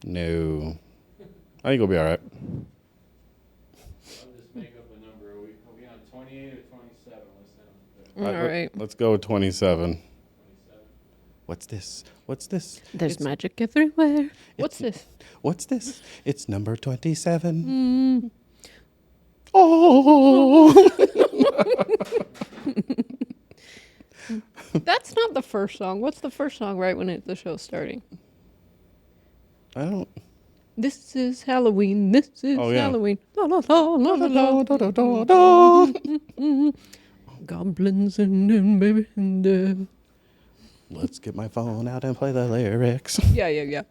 No. I think we'll be all right. I'll just make up a number. Are we on 28 or 27? All right. Let's go with 27. 27. What's this? There's magic everywhere. What's this? What's this? It's number 27. Oh. That's not the first song. What's the first song right when the show's starting? I don't. This is Halloween. This is Halloween. La, la, la, la, la, la. Goblins and baby and Let's get my phone out and play the lyrics. Yeah.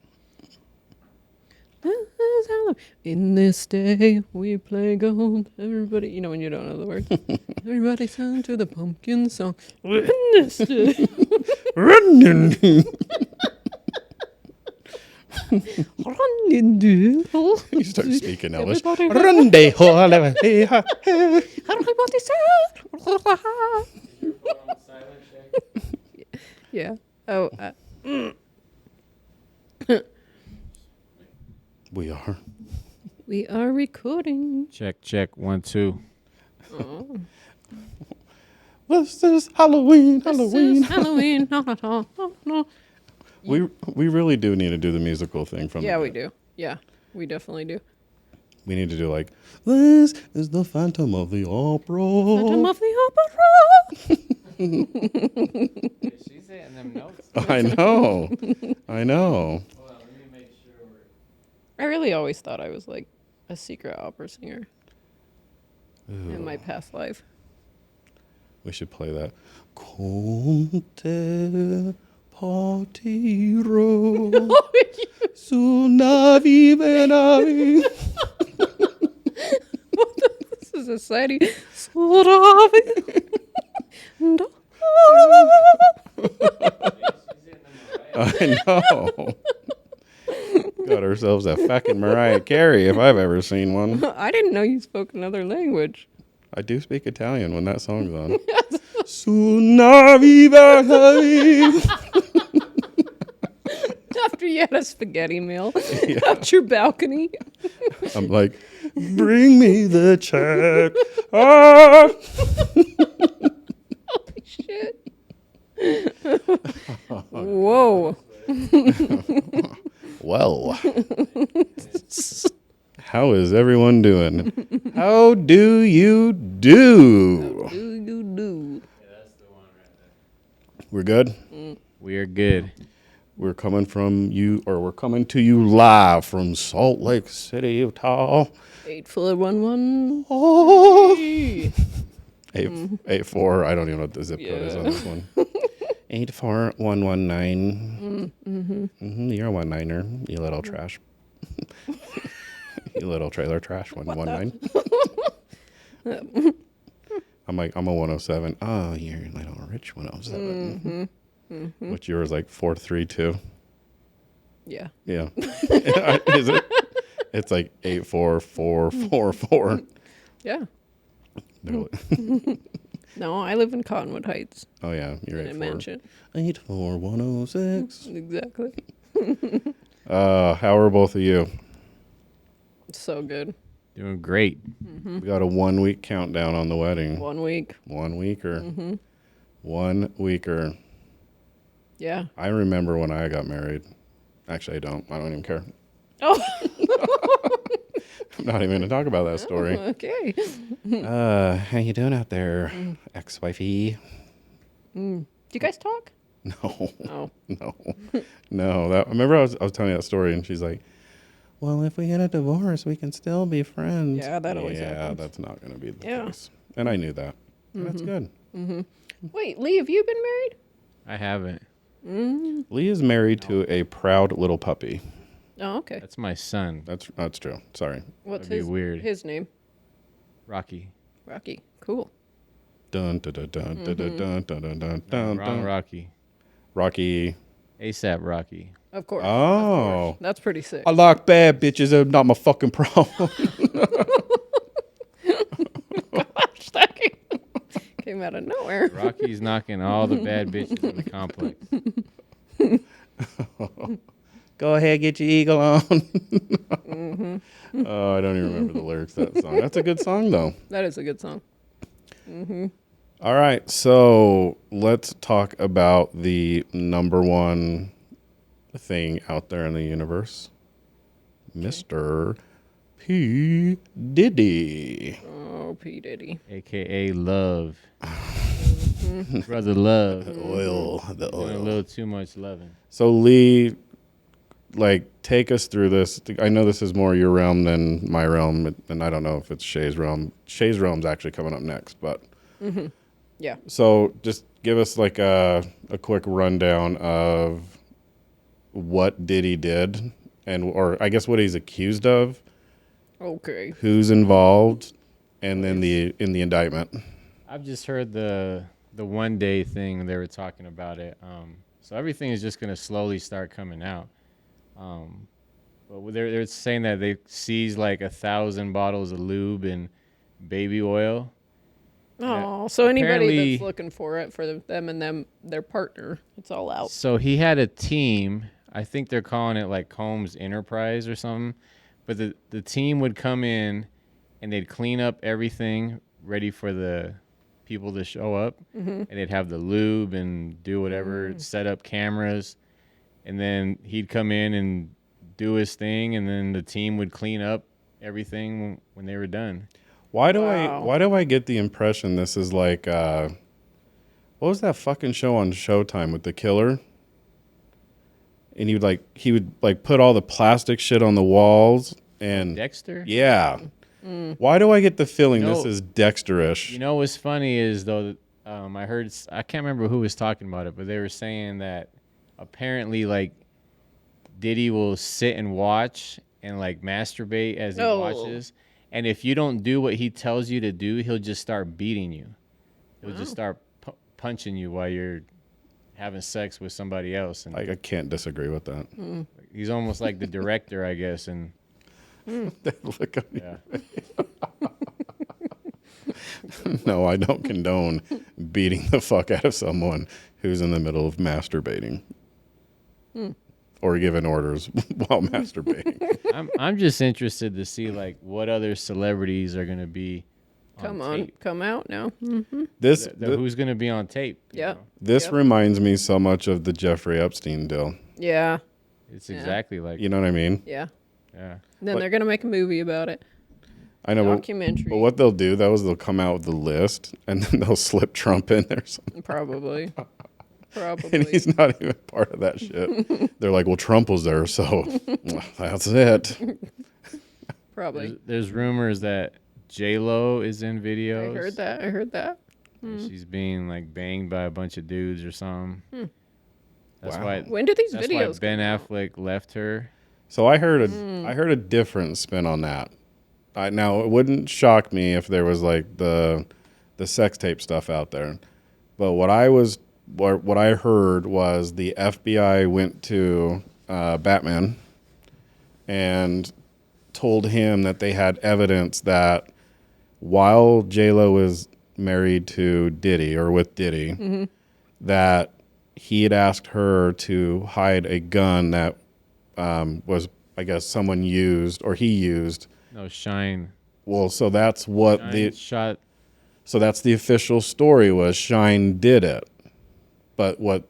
This is Halloween. In this day we play gold. Everybody, you know when you don't know the words. Everybody sing to the pumpkin song. In this day. You start speaking English. Everybody Yeah. Oh. We are. We are recording. Check. 1, 2. Oh. This is Halloween. This is Halloween. No. We really do need to do the musical thing from. Yeah, we do. Yeah, we definitely do. We need to do like, this is the Phantom of the Opera. Phantom of the She's hitting them notes. I know. Hold on, let me make sure. I really always thought I was like a secret opera singer in my past life. We should play that. Conte partiro su navi venavi. This is a society. I know. Got ourselves a fucking Mariah Carey if I've ever seen one. I didn't know you spoke another language. I do speak Italian when that song's on. Su navi venavi. After you had a spaghetti meal out your balcony. I'm like, bring me the check. Ah. Holy shit. Whoa. Well, how is everyone doing? How do you do? Do. Yeah, that's the one right there. We're good? We are good. We're coming to you live from Salt Lake City, Utah. 8411. Oh. 884. I don't even know what the zip code is on this one. 84119. You're a 19er, you little trash. You little trailer trash. 119. I'm a 107. Oh, you're a little rich 107. Which yours like 432. Yeah. Yeah. Is it? It's like 84444. Yeah. No, I live in Cottonwood Heights. Oh yeah, you're In a mansion. 84106. Exactly. How are both of you? So good. Doing great. We got a 1 week countdown on the wedding. 1 week. 1 weeker. 1 weeker. Yeah. I remember when I got married. Actually, I don't. I don't even care. Oh. I'm not even going to talk about that story. Okay. How you doing out there, ex-wifey? Do you guys talk? No. Oh. No. I remember I was telling you that story, and she's like, well, if we get a divorce, we can still be friends. Yeah, that always happens. Yeah, that's not going to be the Yeah. case. And I knew that. That's good. Wait, Lee, have you been married? I haven't. Lee is married to a proud little puppy. Oh, okay. That's my son. That's true. Sorry. What's That'd be weird. his name? Rocky. Rocky. Cool. Dun dun dun dun dun dun dun dun dun dun. Wrong Rocky. Rocky. ASAP Rocky. Of course. Oh. Of course. That's pretty sick. I like bad bitches. They're not my fucking problem. Gosh, that came out of nowhere. Rocky's knocking all the bad bitches in the complex. Go ahead, get your eagle on. Oh, I don't even remember the lyrics to that song. That's a good song, though. That is a good song. All right, so let's talk about the number one thing out there in the universe, Mr. P. Diddy. Oh, P. Diddy. AKA Love. Brother Love. The oil. Doing a little too much loving. So, Lee, like, take us through this. I know this is more your realm than my realm, and I don't know if it's Shay's realm. Shay's realm's actually coming up next, but... Yeah. So just give us like a quick rundown of what Diddy did, or I guess what he's accused of, Okay. who's involved, and then in the indictment. I've just heard the 1 day thing. They were talking about it. So everything is just going to slowly start coming out. But they're saying that they seized like 1,000 bottles of lube and baby oil. Oh, so anybody apparently- that's looking for it for them and their partner, it's all out. So he had a team. I think they're calling it like Combs Enterprise or something. But the team would come in and they'd clean up everything ready for the people to show up. And they'd have the lube and do whatever, set up cameras. And then he'd come in and do his thing. And then the team would clean up everything when they were done. Why do Wow. I get the impression this is like what was that fucking show on Showtime with the killer? And he would put all the plastic shit on the walls and Dexter? yeah. Why do I get the feeling You know- this is Dexter-ish? You know what's funny is though, I heard, I can't remember who was talking about it, but they were saying that apparently like Diddy will sit and watch and like masturbate as he Oh. watches, and if you don't do what he tells you to do, he'll just start beating you. He'll just start punching you while you're having sex with somebody else, and I can't disagree with that. he's almost like the director, I guess, and Look at me. yeah. No, I don't condone beating the fuck out of someone who's in the middle of masturbating or giving orders while masturbating. I'm just interested to see like what other celebrities are gonna be Come on on, tape. come out now. This Who's gonna be on tape? you Yeah. know? this Yep. reminds me so much of the Jeffrey Epstein deal. Yeah, It's Yeah. exactly like You know what I mean? yeah. yeah. Then But- they're gonna make a movie about it. I know, Documentary. but what they'll do though is they'll come out with the list and then they'll slip Trump in there. Probably. And Probably. he's not even part of that shit. They're like, well, Trump was there, so that's it. Probably. There's rumors that J-Lo is in videos. I heard that. I heard that. and She's being like banged by a bunch of dudes or something. That's Wow. why. When did these That's why videos Ben come out? Affleck left her. So I heard a different spin on that. Now it wouldn't shock me if there was like the sex tape stuff out there, but what I heard was the FBI went to Batman and told him that they had evidence that while J-Lo was married to Diddy or with Diddy, that he had asked her to hide a gun that was, I guess, someone used or he used. No, Shine. Well, so that's what Shine shot. so that's the official story was Shine did it. But what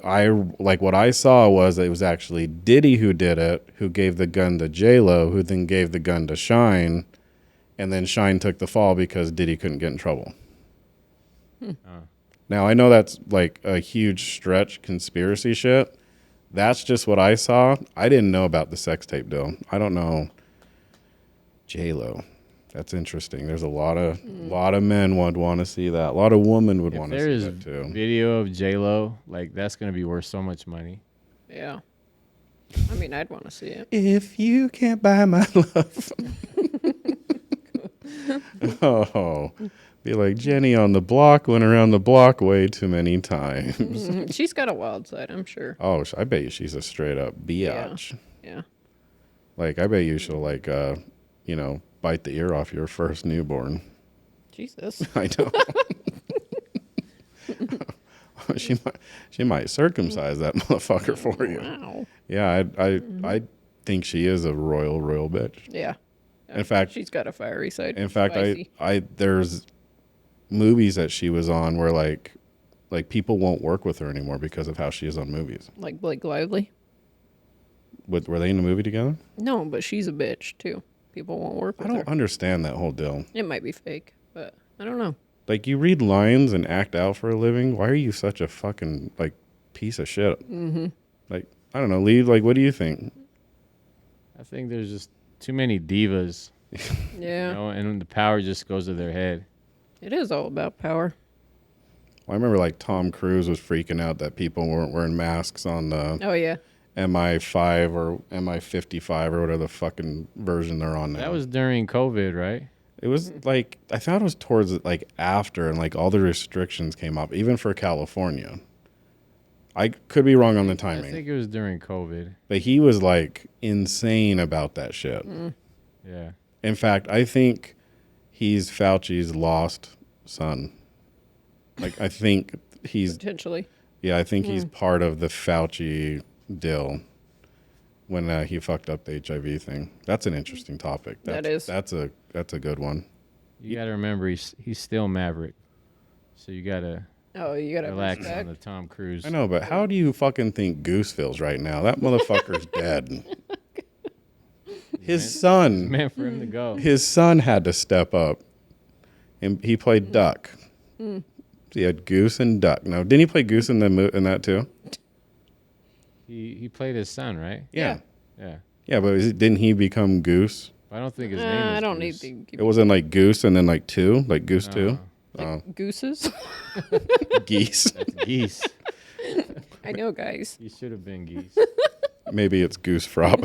I saw was it was actually Diddy who did it, who gave the gun to J-Lo, who then gave the gun to Shine, and then Shine took the fall because Diddy couldn't get in trouble. Now, I know that's like a huge stretch conspiracy shit. That's just what I saw. I didn't know about the sex tape deal. I don't know. J-Lo. That's interesting. There's a lot of men would want to see that. A lot of women would If want to there see is that too. video of J-Lo, like that's gonna be worth so much money. Yeah. I mean, I'd want to see it. If you can't buy my love. Oh, be like Jenny on the block, went around the block way too many times. She's got a wild side, I'm sure. Oh, I bet you she's a straight up biatch. Yeah. Like, I bet you she'll bite the ear off your first newborn. Jesus. I know. she might circumcise that motherfucker for you. Wow. Yeah, I think she is a royal bitch. Yeah. In fact, she's got a fiery side. In fact, Spicy. I there's movies that she was on where like people won't work with her anymore because of how she is on movies. Like Blake Lively. Were they in the movie together? No, but she's a bitch too. People won't work with her. I don't understand that whole deal. It might be fake, but I don't know. Like, you read lines and act out for a living. Why are you such a fucking like piece of shit? Mm-hmm. Like, I don't know, Lee. Like, what do you think? I think there's just too many divas. Yeah. You know, and the power just goes to their head. It is all about power. Well, I remember like Tom Cruise was freaking out that people weren't wearing masks on the Oh yeah. MI5 or MI55 or whatever the fucking version they're on now. That was during COVID, right? It was like, I thought it was towards like after, and like all the restrictions came up, even for California. I could be wrong on the timing. I think it was during COVID. But he was like insane about that shit. Yeah. In fact, I think he's Fauci's lost son. Like, I think he's, Potentially. yeah, I think he's part of the Fauci deal when he fucked up the HIV thing. That's an interesting topic. That's a good one. You got to remember, he's still Maverick. So you got to You gotta relax respect. on the Tom Cruise. I know, but how do you fucking think Goose feels right now? That motherfucker's dead. His son, Meant for him to go. his son had to step up, and he played Duck. So he had Goose and Duck. Now, didn't he play Goose in in that too? He played his son, right? Yeah. Yeah. Yeah, but didn't he become Goose? I don't think his name is I don't Goose. need It wasn't like Goose and then like two, like Goose two. Oh, gooses. geese. That's geese. I know, guys. He should have been geese. Maybe it's Goose Frop.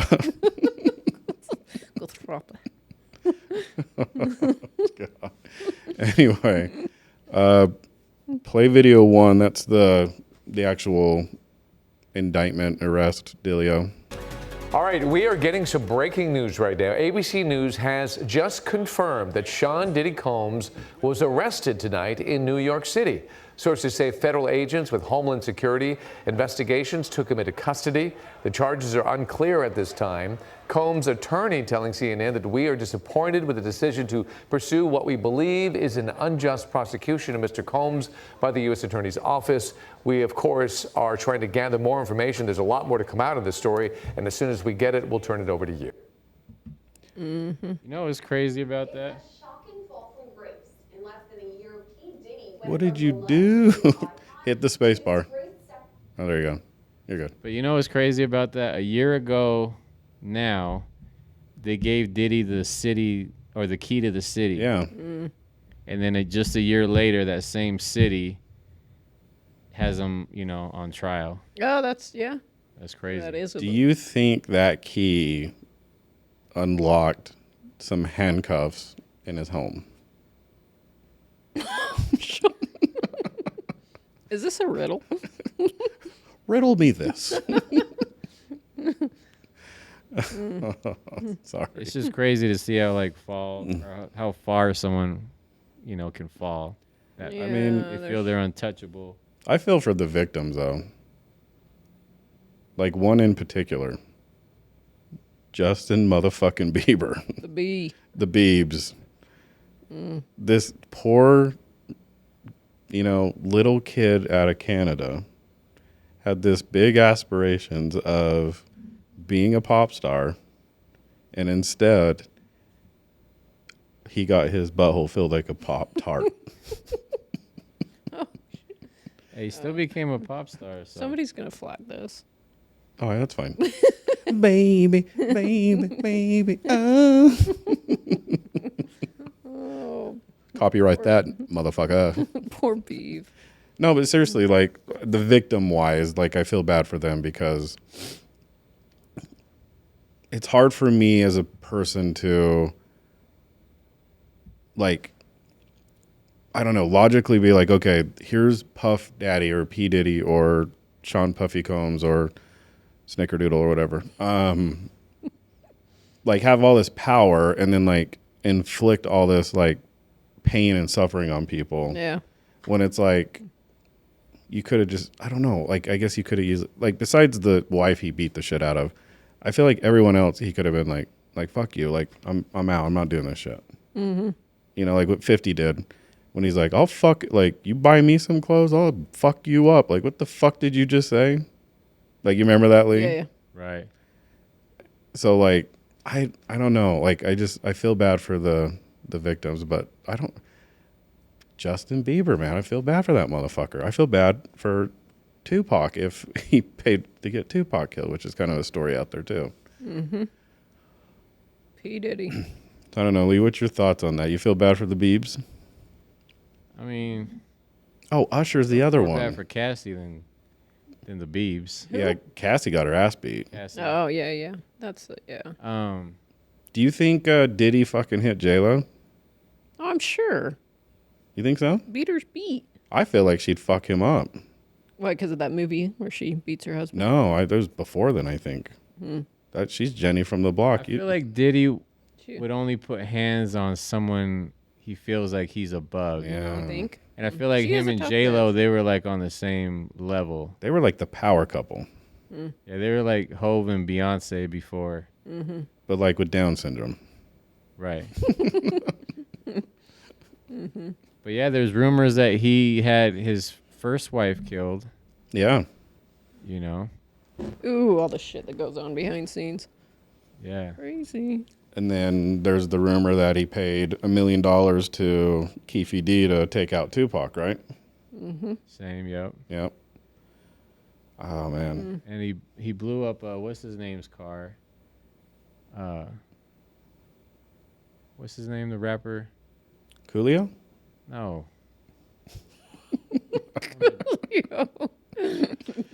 Anyway, play video one. That's the actual indictment, arrest, dealio. All right, we are getting some breaking news right now. ABC News has just confirmed that Sean Diddy Combs was arrested tonight in New York City. Sources say federal agents with Homeland Security investigations took him into custody. The charges are unclear at this time. Combs' attorney telling CNN that we are disappointed with the decision to pursue what we believe is an unjust prosecution of Mr. Combs by the U.S. Attorney's Office. We, of course, are trying to gather more information. There's a lot more to come out of this story, and as soon as we get it, we'll turn it over to you. You know what's crazy about that? What did you do? Hit the space bar. Oh, there you go. You're good. But you know what's crazy about that? A year ago now, they gave Diddy the city or the key to the city. Yeah. And then just a year later, that same city has him, on trial. Oh, that's crazy. That is. Do you think that key unlocked some handcuffs in his home? Is this a riddle? Riddle me this. Sorry. It's just crazy to see how or how far someone, can fall. Yeah, I mean, They feel they're untouchable. I feel for the victims, though. Like one in particular. Justin motherfucking Bieber. The bee. The Biebs. This poor, little kid out of Canada had this big aspirations of being a pop star, and instead he got his butthole filled like a Pop Tart. Hey, he still became a pop star. So. Somebody's gonna flag this. Oh, yeah, that's fine. Baby, baby, baby. Oh. Oh, Copyright that, motherfucker. poor beef. No, but seriously, like, the victim wise, like, I feel bad for them because it's hard for me as a person to, like, I don't know, logically be like, okay, here's Puff Daddy or P. Diddy or Sean Puffy Combs or Snickerdoodle or whatever. Like, have all this power and then, like, inflict all this, like, pain and suffering on people. Yeah. When it's like, you could have just, I don't know, like, I guess you could have used, like, besides the wife he beat the shit out of, I feel like everyone else, he could have been like, fuck you. Like, I'm out. I'm not doing this shit. Mm-hmm. You know, like what 50 did when he's like, I'll fuck, like, you buy me some clothes, I'll fuck you up. Like, what the fuck did you just say? Like, you remember that, Lee? Yeah. Right. So, like, I don't know. Like, I feel bad for the victims, but I don't. Justin Bieber, man, I feel bad for that motherfucker. I feel bad for Tupac if he paid to get Tupac killed, which is kind of a story out there, too. Mm-hmm. P. Diddy. I don't know, Lee, what's your thoughts on that? You feel bad for the Biebs? I mean, Oh, Usher's the other more one. bad for Cassie than the Biebs. Yeah, Cassie got her ass beat. Cassie. Oh, yeah. That's, yeah. Do you think Diddy fucking hit J-Lo? Oh, I'm sure. You think so? Beater's beat. I feel like she'd fuck him up. What, because of that movie where she beats her husband? No, that was before then, I think. That she's Jenny from the block. I feel like Diddy would only put hands on someone he feels like he's above. Yeah. I think. And I feel like She is him a and tough J-Lo, bitch. they were like on the same level. They were like the power couple, Yeah, they were like Hove and Beyonce before. but like with Down syndrome. Right. But yeah, there's rumors that he had his first wife killed, Yeah. you know? Ooh, all the shit that goes on behind scenes. Yeah. Crazy. And then there's the rumor that he paid $1 million to Keefe D to take out Tupac, right? Same, yep. Yep. Oh, man. And he blew up, what's his name's car? What's his name, the rapper? Coolio? No.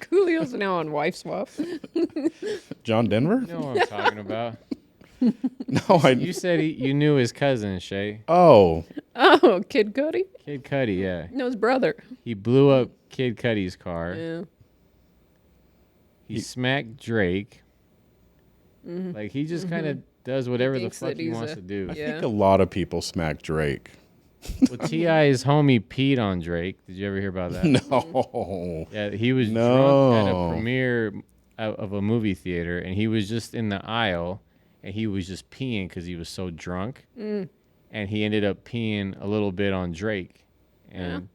Coolio's now on Wife Swap. John Denver? You know what I'm talking about. No, You said you knew his cousin, Shay. Oh. Oh, Kid Cudi? Kid Cudi, yeah. No, his brother. He blew up Kid Cudi's car. Yeah. He smacked Drake. Like, he just kind of does whatever the thinks fuck that he he's wants a- to do. I Yeah. think a lot of people smack Drake. Well, T.I.'s homie peed on Drake. Did you ever hear about that? No. Yeah, he was drunk at a premiere of a movie theater, and he was just in the aisle, and he was just peeing because he was so drunk. And he ended up peeing a little bit on Drake, and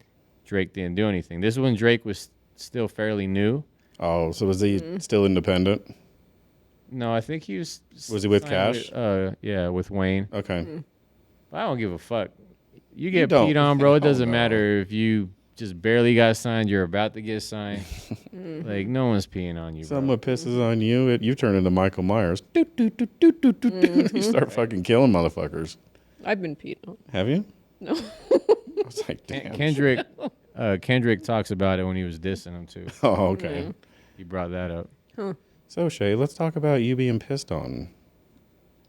Drake didn't do anything. This is when Drake was still fairly new. Oh, so was he still independent? No, I think he was. Was he with signed Cash? Yeah, with Wayne. Okay. But I don't give a fuck. You get don't. peed on, bro. It Oh, doesn't no. matter if you just barely got signed. You're about to get signed. Like, no one's peeing on you, bro. Someone pisses on you, you turn into Michael Myers. Doot, doot, doot, doot, doot, doot, doot. You start fucking killing motherfuckers. I've been peed on. Have you? No. I was like, damn. Kendrick talks about it when he was dissing him too. Oh, okay. He brought that up. So, Shay, let's talk about you being pissed on.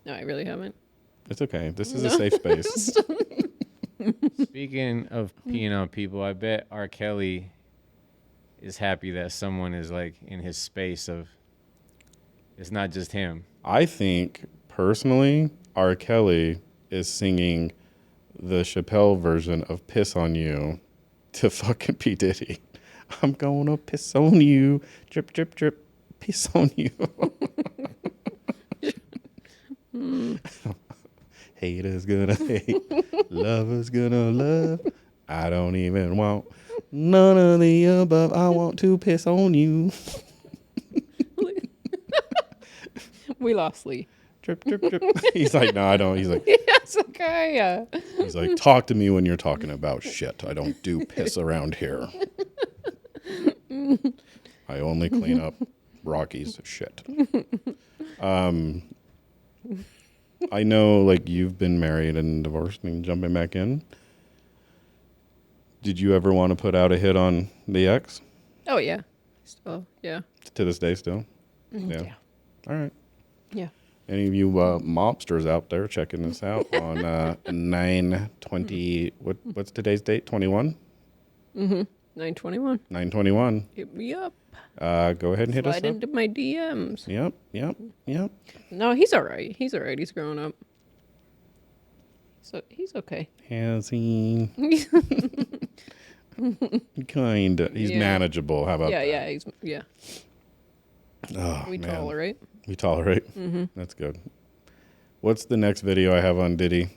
No, I really haven't. It's okay. This is a safe space. Speaking of peeing on people, I bet R. Kelly is happy that someone is like in his space of. It's not just him. I think, personally, R. Kelly is singing the Chappelle version of Piss on You to fucking P. Diddy. I'm gonna piss on you. Drip, drip, drip. Piss on you. Haters gonna hate. Lovers gonna love. I don't even want none of the above. I want to piss on you. We lost Lee. Drip, drip, drip. He's like, no, I don't. He's like, Yes, okay. he's like, talk to me when you're talking about shit. I don't do piss around here. I only clean up Rocky's shit. I know, like, you've been married and divorced and jumping back in. Did you ever want to put out a hit on the ex? Oh, yeah. Still, yeah. To this day still? Yeah. All right. Yeah. Any of you mobsters out there checking this out on 9/20, what's today's date? 21? 921. 9/21. Hit me up. Go ahead and hit us Slide up. into my DMs. Yep. No, he's all right. He's all right. He's growing up. So he's okay. Has he? Kinda. He's manageable. How about that? Yeah. Oh, We man. tolerate. We tolerate? Mm-hmm. That's good. What's the next video I have on Diddy?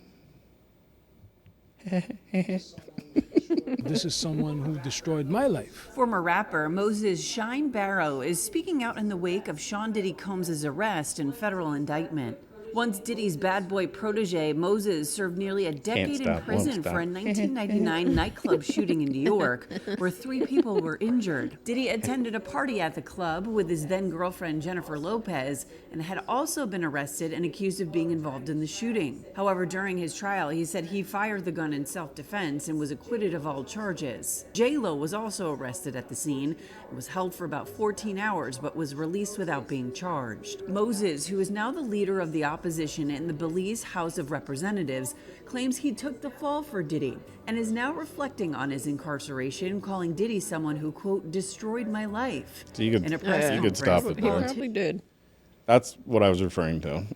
This is someone who destroyed my life. Former rapper Moses Shine Barrow is speaking out in the wake of Sean Diddy Combs' arrest and federal indictment. Once Diddy's bad boy protege, Moses served nearly a decade in prison for a 1999 nightclub shooting in New York, where 3 people were injured. Diddy attended a party at the club with his then-girlfriend Jennifer Lopez and had also been arrested and accused of being involved in the shooting. However, during his trial, he said he fired the gun in self-defense and was acquitted of all charges. J-Lo was also arrested at the scene and was held for about 14 hours, but was released without being charged. Moses, who is now the leader of the opposition in the Belize House of Representatives, claims he took the fall for Diddy and is now reflecting on his incarceration, calling Diddy someone who, quote, destroyed my life. So you could, in a press you could conference. stop it He there. probably did. That's what I was referring to.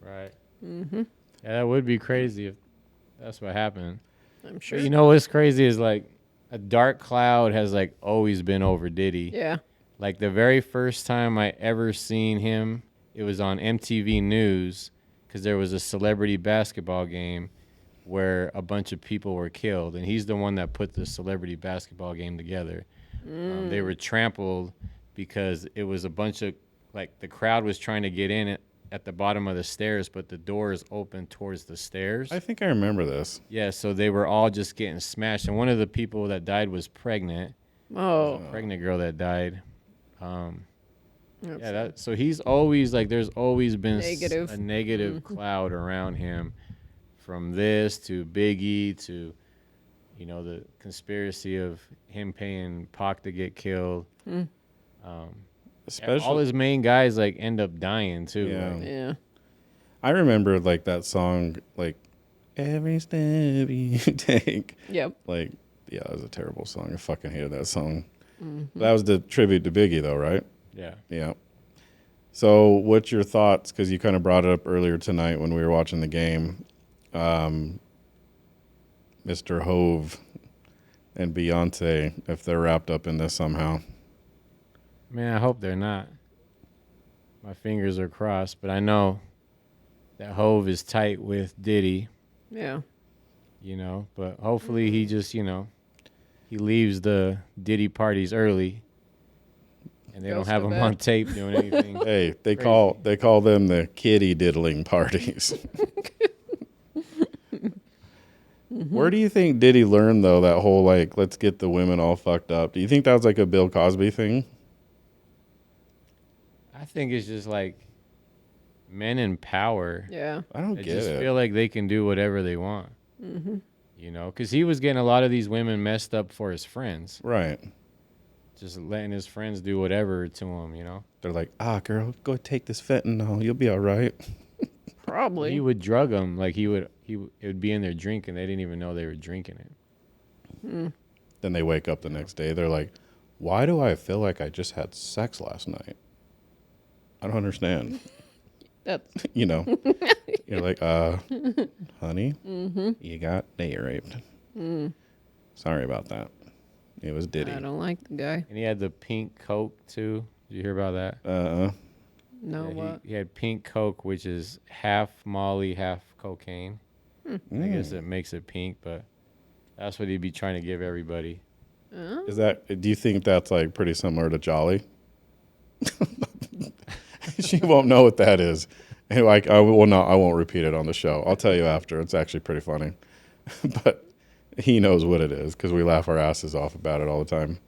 Right. Mm-hmm. Yeah, that would be crazy if that's what happened. I'm sure. But you know what's crazy is like a dark cloud has like always been over Diddy. Yeah. Like the very first time I ever seen him, it was on MTV News because there was a celebrity basketball game where a bunch of people were killed, and he's the one that put the celebrity basketball game together. They were trampled because it was a bunch of, like, the crowd was trying to get in at the bottom of the stairs, but the doors open towards the stairs. I think I remember this. Yeah, so they were all just getting smashed, and one of the people that died was pregnant. Oh. Pregnant girl that died. Yeah, so he's always like, there's always been a negative cloud around him, from this to Biggie to, you know, the conspiracy of him paying Pac to get killed. Especially all his main guys like end up dying too. Yeah. Like, Yeah. I remember like that song, like every step you take. Yep. Like, yeah, it was a terrible song. I fucking hated that song. That was the tribute to Biggie, though, right? yeah. Yeah. So, what's your thoughts? Because you kind of brought it up earlier tonight when we were watching the game. Mr. Hove and Beyonce, if they're wrapped up in this somehow. Man, I hope they're not. My fingers are crossed, but I know that Hove is tight with Diddy, Yeah. you know, but hopefully he just, you know, he leaves the Diddy parties early and they Goes don't have to him bed. on tape doing anything. Hey, they Crazy. call them the kitty diddling parties. Where do you think Diddy learned though that whole like let's get the women all fucked up? Do you think that was like a Bill Cosby thing? I think it's just like men in power. Yeah. I don't They get just it. feel like they can do whatever they want. You know, because he was getting a lot of these women messed up for his friends, Right. just letting his friends do whatever to him, you know. They're like, girl, go take this fentanyl. You'll be all right. Probably. He would drug them, like it would be in their drink and they didn't even know they were drinking it. Then they wake up the next day. They're like, why do I feel like I just had sex last night? I don't understand. That's You know, you're like, honey, you got date raped. Sorry about that. It was Diddy. I don't like the guy. And he had the pink Coke too. Did you hear about that? No, Yeah, what? he had pink Coke, which is half Molly, half cocaine. I guess it makes it pink, but that's what he'd be trying to give everybody. Is that? Do you think that's like pretty similar to Jolly? She won't know what that is. And like, I won't repeat it on the show. I'll tell you after. It's actually pretty funny, but he knows what it is because we laugh our asses off about it all the time.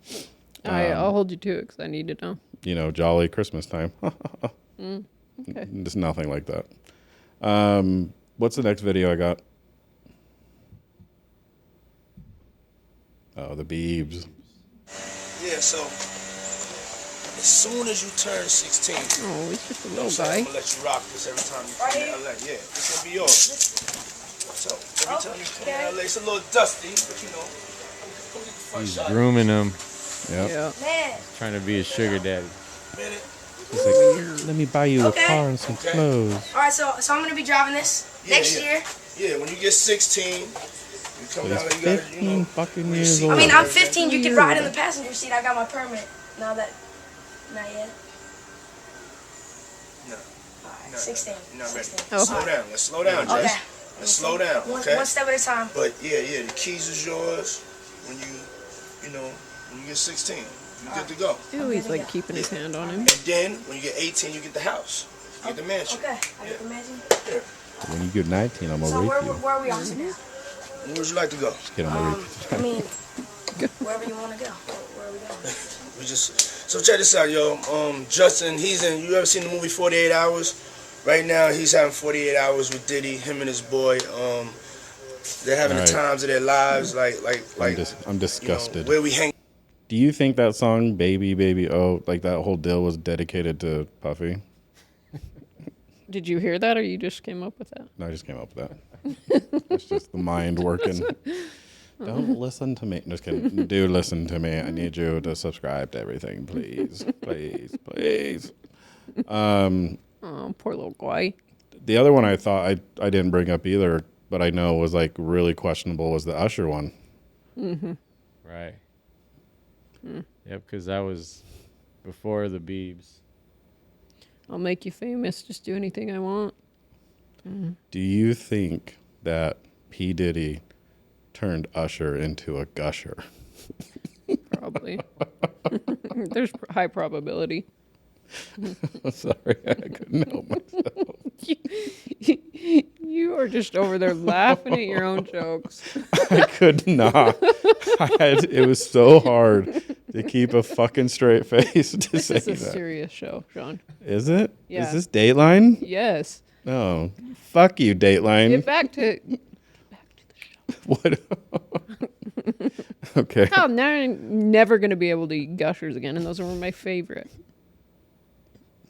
I'll hold you to it because I need to know. You know, Jolly Christmas time. Okay. Just nothing like that. What's the next video I got? Oh, the Beebs. Yeah, so as soon as you turn 16, Oh, he's just a I'm little gonna guy. let you rock this every time you come to LA. Yeah, this will be yours. So every time you come to LA, it's a little dusty, but you know. He's grooming him, Yep. Yeah. trying to be a sugar daddy. Minute. He's like, let me buy you Okay. a car and some clothes. All right, so I'm gonna be driving this next yeah. year. Yeah, when you get 16, You come So down he's there, you gotta, 15 fucking years see- old. I mean, I'm 15. You can ride in the passenger seat. I got my permit. Not yet. No. Alright, 16. You're not ready. 16. Slow down. Let's slow down, Okay. Jess. Let's slow down, okay? One step at a time. But yeah, the keys is yours when when you get 16. You good to go. Ew, he's like keeping his hand on him. And then when you get 18, you get the house. You get the mansion. Okay, I get the mansion. When you get 19, I'm So gonna where rape you. are we on to now? Where would you like to go? Just kidding, I'm gonna rape you. I mean, wherever you want to go. Where are we going? So check this out, yo. Justin, you ever seen the movie 48 Hours? Right now, he's having 48 hours with Diddy, him and his boy. They're having the times of their lives, I'm disgusted. Where we hang. Do you think that song, Baby, Baby, Oh, like that whole deal was dedicated to Puffy? Did you hear that, or you just came up with that? No, I just came up with that. It's just the mind working. Don't listen to me. Just kidding. Do listen to me. I need you to subscribe to everything, please. Please, please. Oh, poor little guy. The other one I thought I didn't bring up either, but I know was like really questionable was the Usher one. Mm-hmm. Right. Yep, because that was before the Biebs. I'll make you famous. Just do anything I want. Do you think that P. Diddy turned Usher into a gusher? Probably. There's high probability. Sorry, I couldn't help myself. You are just over there laughing at your own jokes. I could not. It was so hard to keep a fucking straight face to This say is a that. serious show, Sean. Is it? Yeah. Is this Dateline? Yes. Oh, fuck you, Dateline. Get back to What? Okay. Oh, now I'm never going to be able to eat Gushers again, and those were my favorite.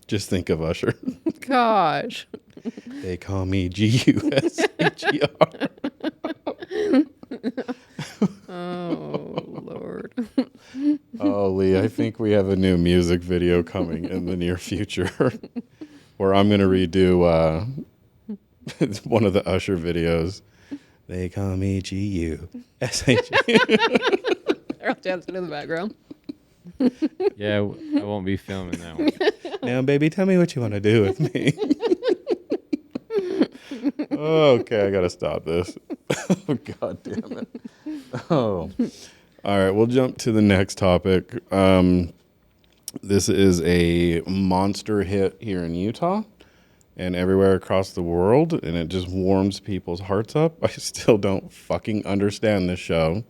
Just think of Usher. Gosh. They call me Gusher. Oh, Lord. Oh, Lee, I think we have a new music video coming in the near future where I'm going to redo one of the Usher videos. They call me Gusher. They're all dancing in the background. Yeah, I won't be filming that one. Now, baby, tell me what you want to do with me. Okay, I got to stop this. Oh, God damn it. Oh. All right, we'll jump to the next topic. This is a monster hit here in Utah and everywhere across the world, and it just warms people's hearts up. I still don't fucking understand this show.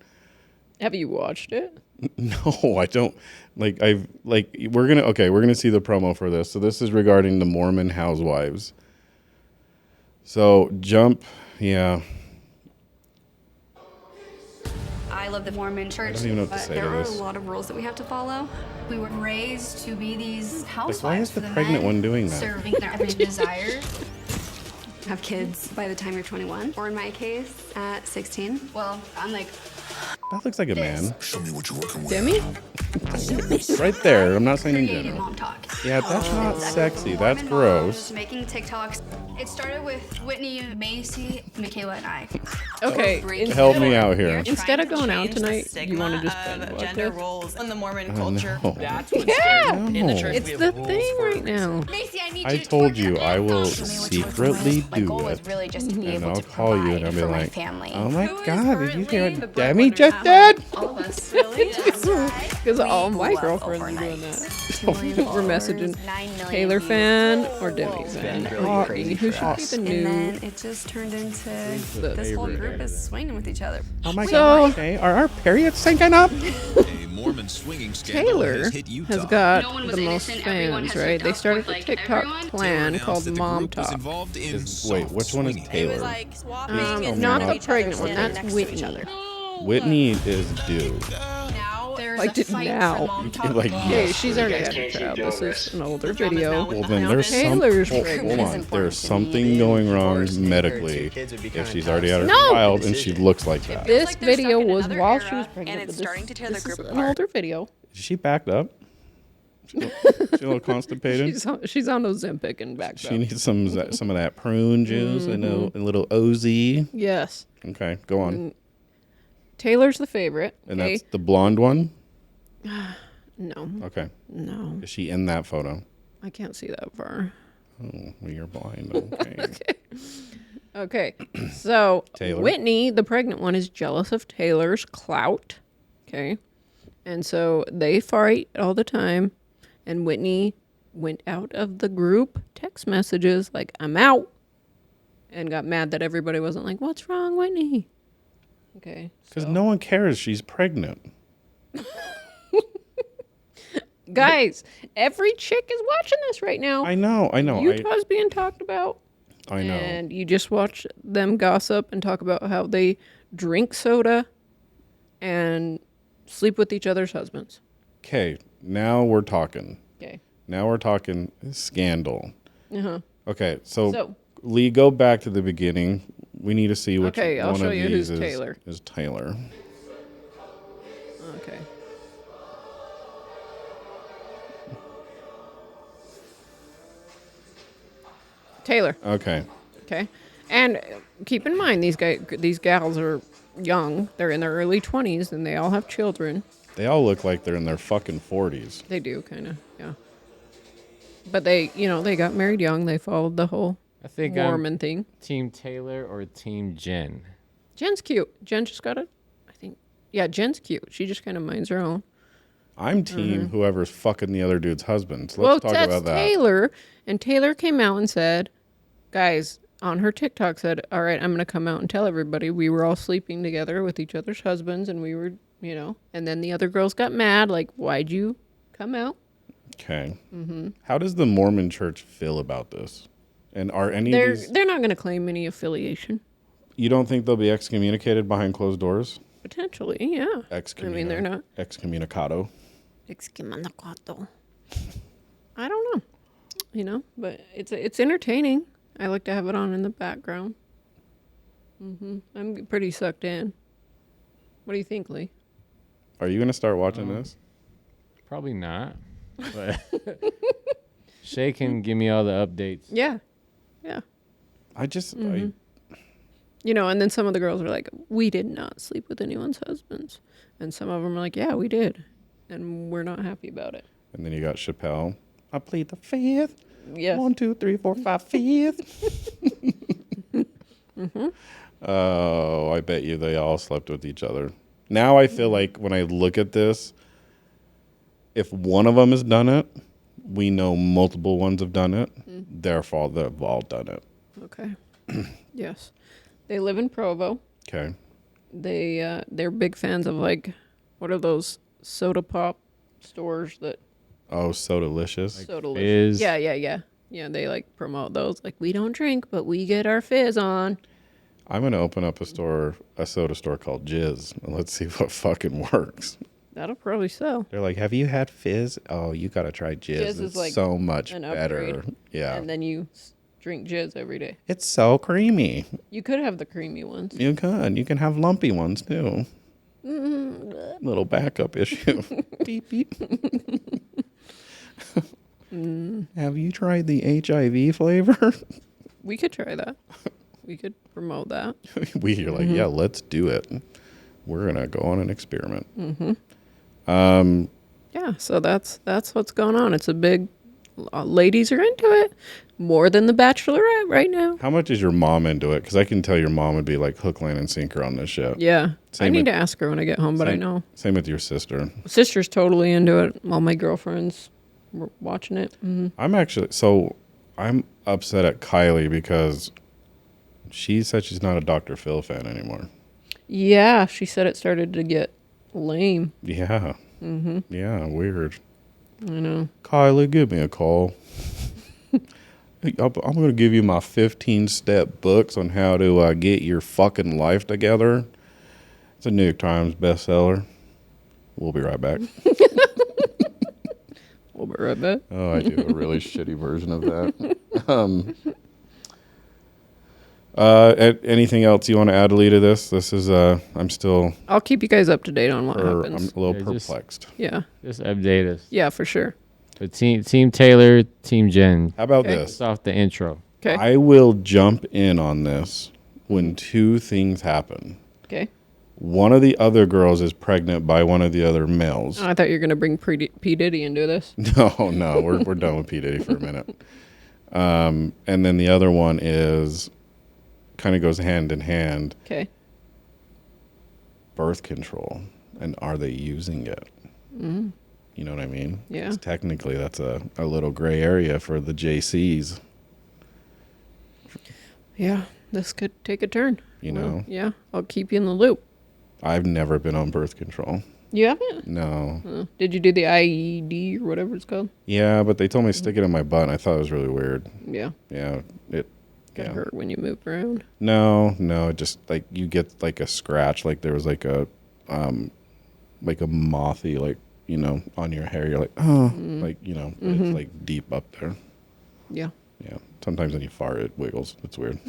Have you watched it? No, I don't. We're gonna see the promo for this. So this is regarding the Mormon Housewives. So yeah. I love the Mormon church, I don't even know what to but say there to are this. a lot of rules that we have to follow. We were raised to be these housewives. why is the for pregnant men, one doing that? Serving their every desire. Have kids by the time you're 21, or in my case, at 16. Well, I'm like, That looks like a man. Show me what you're working with. Demi? Right there. I'm not saying in creating general. mom talk. Yeah, that's not It's sexy. Mormon That's moms gross. Making TikToks. It started with Whitney, Macy, Michaela, and I. Okay. Help me out here. Instead of going out tonight, you want to just binge watch gender it? roles in the Mormon Oh, culture. no. That's what's Yeah! scary. In the church, It's we have the rules thing for a right now. Macy, I need I you to told twerk you your I ass will off. Show me what you're secretly working with. My do goal was it. really just to be And able I'll to call you and provide I'll be for my like, family. oh my Who is God, did you hear currently what the Demi breadwinner just now? did? All of us. Really? Because all my grew up girlfriends are overnight. doing that. 2 million We're messaging followers, 9 million Taylor views. fan or Demi fan. really crazy who should be the And new? then it just turned into this whole group is swinging with each other. Oh my So- God. Okay, are our periods syncing up? A Mormon swinging scandal Taylor has hit Utah. has got No one was the most innocent, everyone fans, has right? hooked They up started with, a like, TikTok everyone. plan Taylor called announced that the Mom group was Talk. involved in Wait, which one is swinging. Taylor? Not the pregnant one. That's Whitney. Whitney is due. Now there's Like, a did fight now. for Mom Talk. Like, Hey, she's already had a child. This is an older video. Well, then there's Taylor's hold pregnant. on. There's something going wrong medically if she's already had a No! child and she looks like that. This like they're video stuck in was another while era, she was pregnant. and it's but starting to tear this the is group an apart. older video. Is she backed up? She a little constipated? She's on Ozempic and back She up. needs some of that prune juice and a little OZ. Yes. Okay, go on. Taylor's the favorite. And okay? that's the blonde one? No. Okay. No. Is she in that photo? I can't see that far. Oh, well, you're blind. Okay. Okay. So Taylor. Whitney, the pregnant one, is jealous of Taylor's clout. Okay. And so they fight all the time. And Whitney went out of the group text messages like, I'm out. And got mad that everybody wasn't like, what's wrong, Whitney? Okay. Because no one cares she's pregnant. Guys, every chick is watching this right now. I know. Utah's being talked about. I know. And you just watch them gossip and talk about how they drink soda and sleep with each other's husbands. Okay, now we're talking. Okay. Now we're talking scandal. Uh-huh. Okay, so Lee, go back to the beginning. We need to see which I'll one show of you these who's Taylor. is Taylor. Okay. Taylor. Okay. Okay. And keep in mind, these gals are young. They're in their early 20s, and they all have children. They all look like they're in their fucking 40s. They do, kind of, yeah. But they got married young. They followed the whole Mormon thing. Team Taylor or Team Jen? Jen's cute. Jen just got it, I think. Yeah, Jen's cute. She just kind of minds her own. I'm team whoever's fucking the other dude's husband. So Well, let's talk that's about that. Taylor. And Taylor came out and said, guys, on her TikTok said, all right, I'm going to come out and tell everybody we were all sleeping together with each other's husbands, and we were, and then the other girls got mad, like, why'd you come out? Okay. How does the Mormon church feel about this? And are any of these... They're not going to claim any affiliation. You don't think they'll be excommunicated behind closed doors? Potentially, yeah. They're not. Excommunicado. Excommunicado. I don't know. But it's entertaining. I like to have it on in the background. I'm pretty sucked in. What do you think, Lee? Are you going to start watching this? Probably not. But Shay can give me all the updates. Yeah. I just... and then some of the girls are like, we did not sleep with anyone's husbands. And some of them are like, yeah, we did. And we're not happy about it. And then you got Chappelle. I plead the fifth. Yes. 1, 2, 3, 4, 5, fifth. Oh, I bet you they all slept with each other. Now I feel like when I look at this, if one of them has done it, we know multiple ones have done it. Therefore, they've all done it. Okay. Yes. They live in Provo. Okay. They're big fans of, like, what are those soda pop stores that... Oh, so delicious. So delicious. Yeah. Yeah, they, like, promote those. Like, we don't drink, but we get our fizz on. I'm going to open up a soda store called Jizz, and let's see what fucking works. That'll probably sell. They're like, have you had fizz? Oh, you got to try Jizz. Jizz is it's like so much an better. upgrade. Yeah. And then you drink Jizz every day. It's so creamy. You could have the creamy ones. You could. You can have lumpy ones, too. Little backup issue. Beep, beep. Have you tried the HIV flavor? We could try that. We could promote that. You're like, yeah, let's do it. We're going to go on an experiment. Yeah, so that's what's going on. It's a big... ladies are into it more than The Bachelorette right now. How much is your mom into it? Because I can tell your mom would be like hook, line, and sinker on this shit. Yeah. I need to ask her when I get home, but I know. Same with your sister. Sister's totally into it. All my girlfriends were watching it. I'm upset at Kylie because she said she's not a Dr. Phil fan anymore. Yeah, she said it started to get lame. Yeah. Yeah, weird. I know. Kylie, give me a call. I'm going to give you my 15-step books on how to get your fucking life together. It's a New York Times bestseller. We'll be right back. We'll be right back. Oh, I do a really shitty version of that. Anything else you want to add, Lee, to this? This is, I'll keep you guys up to date on what happens. I'm a little perplexed. Just update us. Yeah, for sure. But Team Taylor, Team Jen. How about this? Off the intro. Okay. I will jump in on this when two things happen. Okay. One of the other girls is pregnant by one of the other males. Oh, I thought you were going to bring P. Diddy into this. No, we're done with P. Diddy for a minute. And then the other one is kind of goes hand in hand. Okay. Birth control, and are they using it? Mm. You know what I mean? Yeah. 'Cause technically, that's a little gray area for the JCs. Yeah, this could take a turn. You know? Yeah, I'll keep you in the loop. I've never been on birth control. You haven't? No. Did you do the IED or whatever it's called? Yeah, but they told me to stick it in my butt, and I thought it was really weird. Yeah. Yeah. It hurt when you move around. No, it just like you get like a scratch, like there was like a mothy, like, you know, on your hair. You're like, oh, like, you know, it's like deep up there. Yeah. Yeah. Sometimes when you fart, it wiggles. It's weird.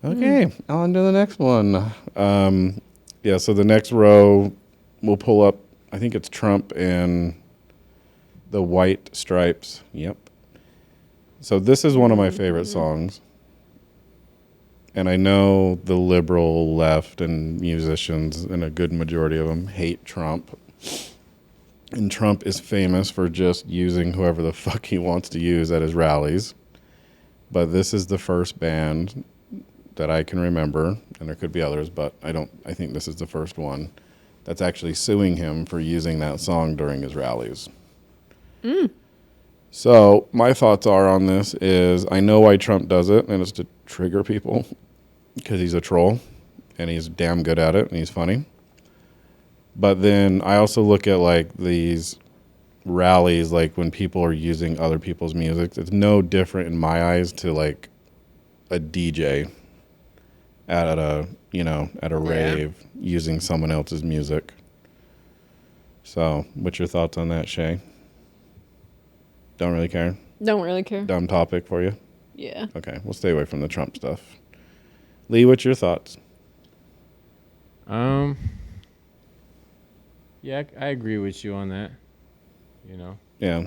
Okay, on to the next one. Yeah, so the next row, we'll pull up, I think it's Trump and the White Stripes. Yep. So this is one of my favorite songs. And I know the liberal left and musicians, and a good majority of them, hate Trump. And Trump is famous for just using whoever the fuck he wants to use at his rallies. But this is the first band that I can remember, and there could be others, but I think this is the first one that's actually suing him for using that song during his rallies. So my thoughts are on this is I know why Trump does it, and it's to trigger people because he's a troll and he's damn good at it and he's funny. But then I also look at like these rallies, like when people are using other people's music, it's no different in my eyes to like a DJ at a rave using someone else's music. So what's your thoughts on that, Shay? Don't really care? Don't really care. Dumb topic for you? Yeah. Okay, we'll stay away from the Trump stuff. Lee, what's your thoughts? Yeah, I agree with you on that. You know. Yeah.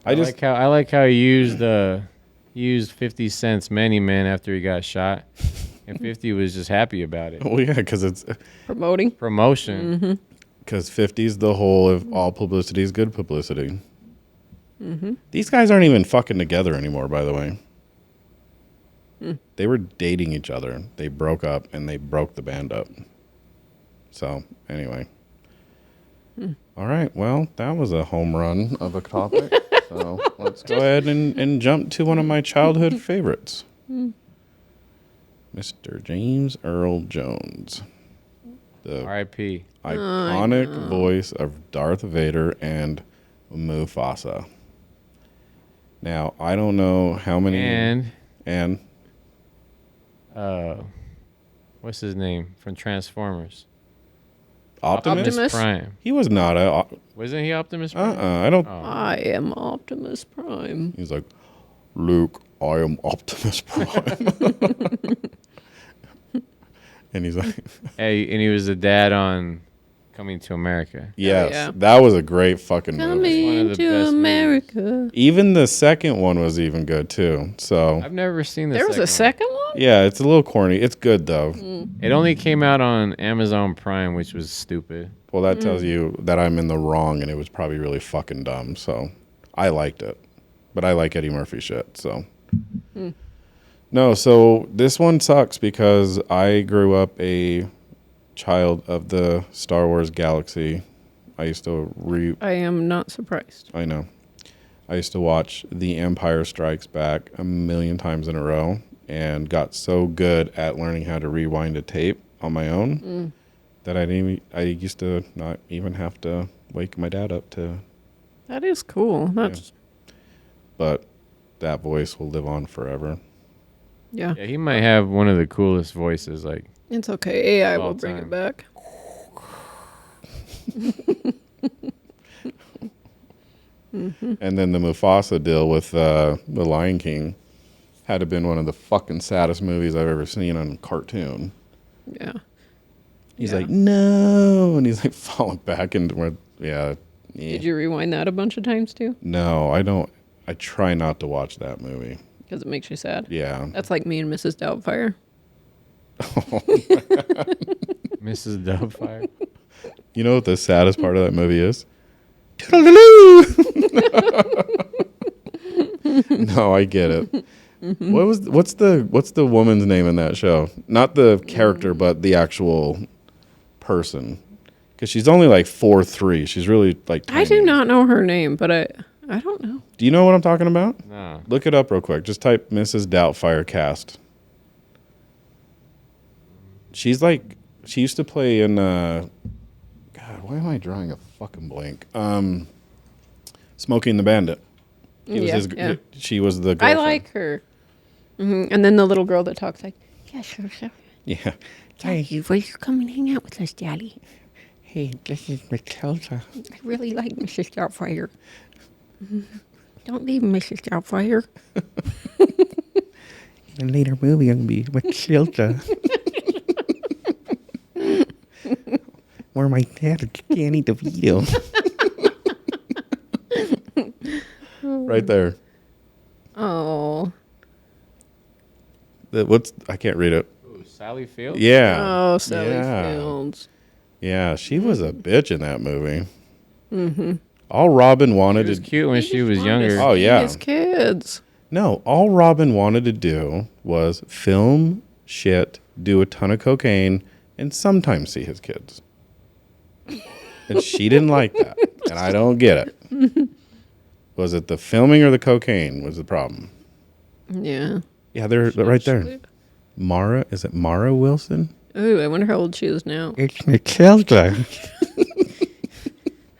I like how he used 50 Cent's Many Men after he got shot, and 50 was just happy about it. Oh yeah, because it's promotion. Because 50's the whole of all publicity is good publicity. These guys aren't even fucking together anymore, by the way. They were dating each other. They broke up, and they broke the band up. So, anyway. All right, well, that was a home run of a topic. So, let's go ahead and jump to one of my childhood favorites. Mr. James Earl Jones. The R.I.P. iconic voice of Darth Vader and Mufasa. Now, I don't know how many... And... what's his name from Transformers? Optimus Prime. He was not a... Wasn't he Optimus Prime? I don't... I am Optimus Prime. He's like, Luke, I am Optimus Prime. And he's like... Hey, and he was the dad on Coming to America. Yes, that was a great fucking movie. Coming to America. Movies. Even the second one was even good, too. So I've never seen There was a second one? Yeah, it's a little corny. It's good, though. It only came out on Amazon Prime, which was stupid. Well, that tells you that I'm in the wrong, and it was probably really fucking dumb. So I liked it. But I like Eddie Murphy shit, so... No, so this one sucks because I grew up a child of the Star Wars galaxy. I used to I am not surprised. I know. I used to watch The Empire Strikes Back a million times in a row and got so good at learning how to rewind a tape on my own that I used to not even have to wake my dad up to. That is cool. That's But that voice will live on forever. Yeah, he might have one of the coolest voices. Like, it's okay. AI will all bring it time. back. And then the Mufasa deal with The Lion King had to have been one of the fucking saddest movies I've ever seen on a cartoon. Yeah. He's like, no, and he's like falling back into where, Did you rewind that a bunch of times too? No, I don't. I try not to watch that movie. Because it makes you sad. Yeah. That's like me and Mrs. Doubtfire. Mrs. Doubtfire. You know what the saddest part of that movie is? No, I get it. What's the woman's name in that show? Not the character, but the actual person. Because she's only like 4'3". She's really like tiny. I do not know her name, but I don't know. Do you know what I'm talking about? No. Look it up real quick. Just type Mrs. Doubtfire cast. She's like, she used to play in, God, why am I drawing a fucking blank? Smoking the Bandit. She was the girlfriend. I like her. Mm-hmm. And then the little girl that talks like, yeah, sure. Yeah. Daddy, will you come and hang out with us, Daddy? Hey, this is Matilda. I really like Mrs. Doubtfire. Don't leave Mrs. Doubtfire. In a later movie, I'm going to be Matilda. Or my dad is Danny DeVito. Right there. Oh. I can't read it. Ooh, Sally Fields? Yeah. Oh, Sally Fields. Yeah, she was a bitch in that movie. Mm-hmm. All Robin wanted She was cute when she was younger. Oh, yeah. His kids. No, all Robin wanted to do was film shit, do a ton of cocaine, and sometimes see his kids. And she didn't like that. And I don't get it. Was it the filming or the cocaine was the problem? Yeah. Yeah, they're right there. Mara, is it Mara Wilson? Ooh, I wonder how old she is now. It's Matilda.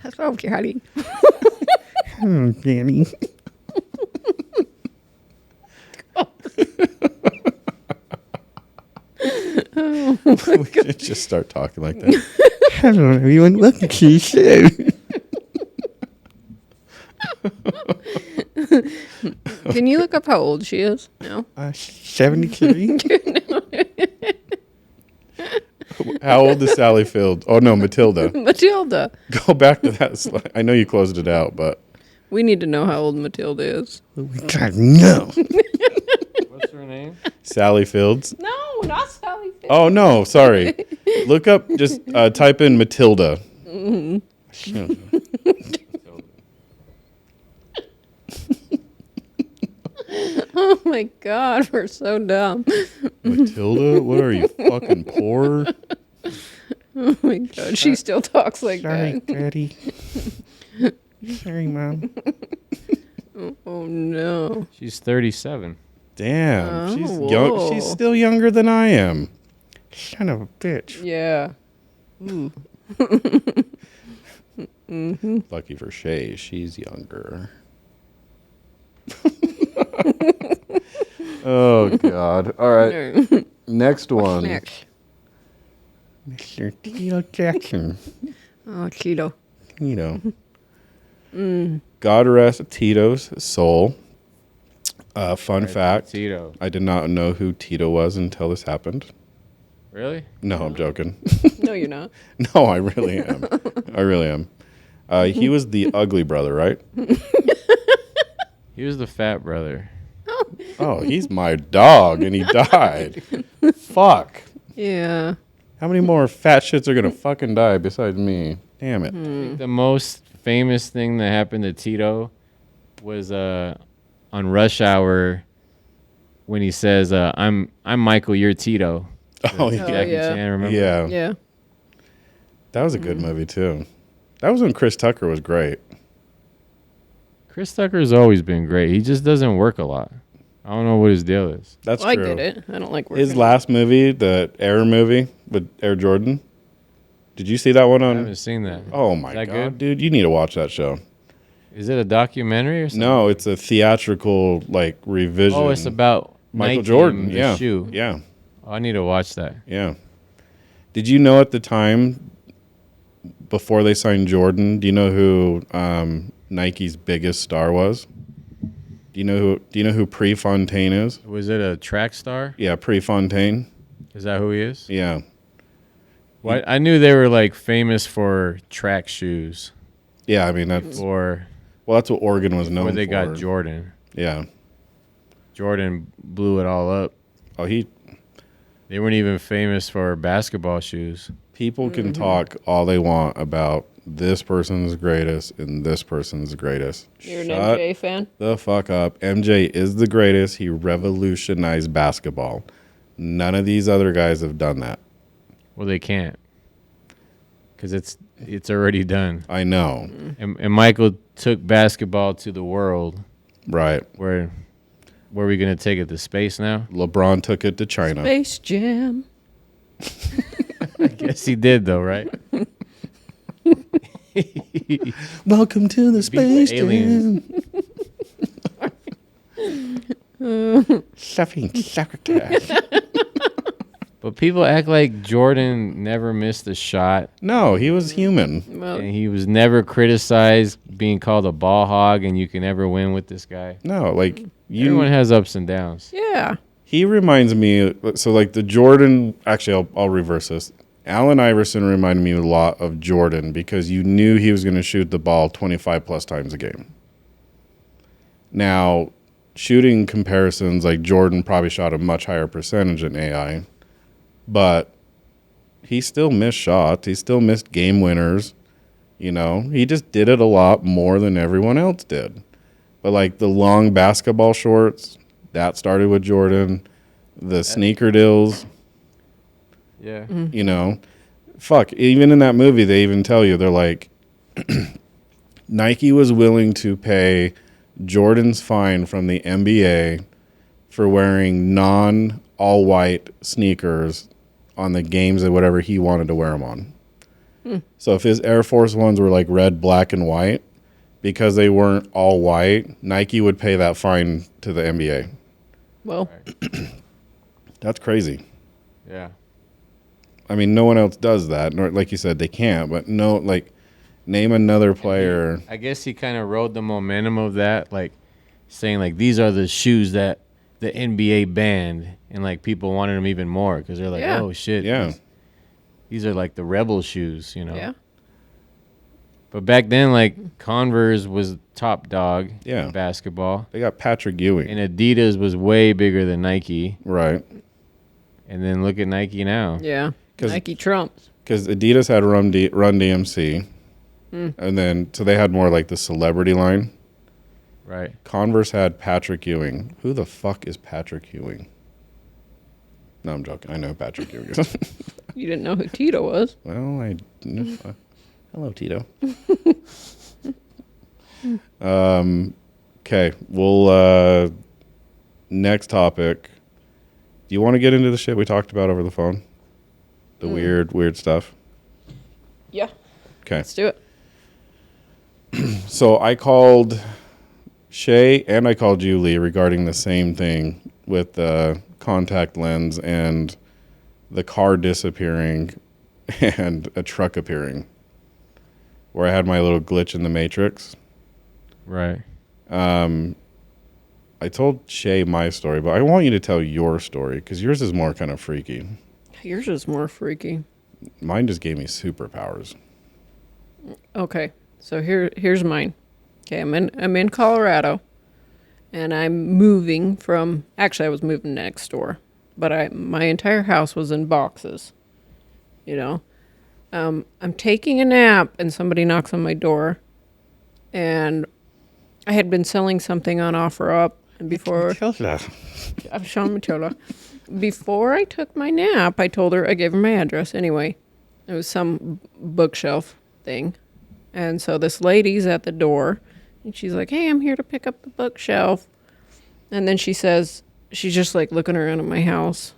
Hello, Daddy. Oh, Danny. We should just start talking like that. Hello, everyone. Welcome to the show. Can you look up how old she is? No. 73. How old is Sally Fields? Oh no, Matilda. Matilda. Go back to that slide. I know you closed it out, but We need to know how old Matilda is. we gotta know. What's her name? Sally Fields. No, not Sally Fields. Oh no, sorry. Look up. Just type in Matilda. Mm-hmm. Oh my God, we're so dumb. Matilda, what are you, fucking poor? Oh my God, she still talks like Sorry, that. Daddy. Sorry, Mom. Oh no. She's 37. Damn, Oh, she's whoa. young. She's still younger than I am. Son of a bitch. Yeah. Ooh. Mm-hmm. Lucky for Shay, she's younger. Oh God! All right, next one. Next. Mr. Tito Jackson. Oh, Cheeto. Tito. God rest Tito's soul. Fun fact: Tito. I did not know who Tito was until this happened. Really? No, I'm joking. No, you're not. No, I really am. I really am. He was the ugly brother, right? He was the fat brother. Oh, he's my dog, and he died. Fuck. Yeah. How many more fat shits are gonna fucking die besides me? Damn it. I think the most famous thing that happened to Tito was on Rush Hour when he says, "I'm Michael, you're Tito." Oh, Jackie yeah. Chan, remember? Yeah. Yeah. That was a good movie too. That was when Chris Tucker was great. Chris Tucker's always been great. He just doesn't work a lot. I don't know what his deal is. That's Well, true. I get it. I don't like working. His last movie, the Air movie with Air Jordan. Did you see that one I on? haven't seen that. Oh my Is that God, good? dude! You need to watch that show. Is it a documentary or something? No, it's a theatrical like revision. Oh, it's about Michael Nike Jordan. and the Yeah, shoe. yeah, Oh, I need to watch that. yeah. Did you know at the time before they signed Jordan? Do you know who Nike's biggest star was? Do you know who Prefontaine is? Was it a track star? Yeah, Prefontaine. Is that who he is? Yeah. Well, I knew they were like famous for track shoes. Yeah, I mean that's Or that's what Oregon was known where they for. got Jordan. Yeah. Jordan blew it all up. Oh, he They weren't even famous for basketball shoes. People can talk all they want about this person's greatest and this person's greatest. You're an MJ fan? The fuck up. MJ is the greatest. He revolutionized basketball. None of these other guys have done that. Well, they can't. Because it's already done. I know. And Michael took basketball to the world. Right. Where are we going to take it to space now? LeBron took it to China. Space Jam. I guess he did, though, right? Welcome to the Space aliens. Jam. Stuffing succotash. But people act like Jordan never missed a shot. No, he was human. Well, And he was never criticized being called a ball hog, and you can never win with this guy. No, like Everyone has ups and downs. yeah. He reminds me, so like the Jordan, actually I'll reverse this. Allen Iverson reminded me a lot of Jordan because you knew he was going to shoot the ball 25 plus times a game. Now, shooting comparisons, like Jordan probably shot a much higher percentage than AI, but he still missed shots. He still missed game winners. You know, he just did it a lot more than everyone else did. But like the long basketball shorts, that started with Jordan. The sneaker deals. Yeah. You know, fuck, even in that movie, they even tell you, they're like, Nike was willing to pay Jordan's fine from the NBA for wearing non-all-white sneakers on the games or whatever he wanted to wear them on. So if his Air Force Ones were like red, black, and white, because they weren't all white, Nike would pay that fine to the NBA. Well, That's crazy. Yeah. I mean, no one else does that. Nor, like you said, they can't. But no, like, name another player. I guess he kind of rode the momentum of that, like saying like these are the shoes that the NBA banned, and like people wanted them even more because they're like, Yeah. oh shit, Yeah. these are like the rebel shoes, you know. yeah. But back then, like Converse was top dog Yeah. in basketball, They got Patrick Ewing. and Adidas was way bigger than Nike. Right. And then look at Nike now. Yeah. 'Cause- Nike trumps. Because Adidas had Run DMC. And then, so they had more like the celebrity line. Right. Converse had Patrick Ewing. Who the fuck is Patrick Ewing? No, I'm joking. I know who Patrick Ewing is. You didn't know who Tito was. Well, hello, Tito. Okay, we'll, next topic. Do you want to get into the shit we talked about over the phone? The weird stuff? Yeah. Okay. Let's do it. So I called Shay and I called you, Lee, regarding the same thing with the contact lens and the car disappearing and a truck appearing, where I had my little glitch in the matrix. Right. I told Shay my story, but I want you to tell your story because yours is more kind of freaky. Yours is more freaky. Mine just gave me superpowers. Okay, so here's mine. Okay, I'm in Colorado, and I'm moving from. Actually, I was moving next door, but my entire house was in boxes. You know, I'm taking a nap, and somebody knocks on my door, and I had been selling something on OfferUp, and before I'm Sean Matilda. Before I took my nap, I told her, I gave her my address anyway. It was some bookshelf thing. And so this lady's at the door, and she's like, hey, I'm here to pick up the bookshelf. And then she says, she's just like looking around at my house.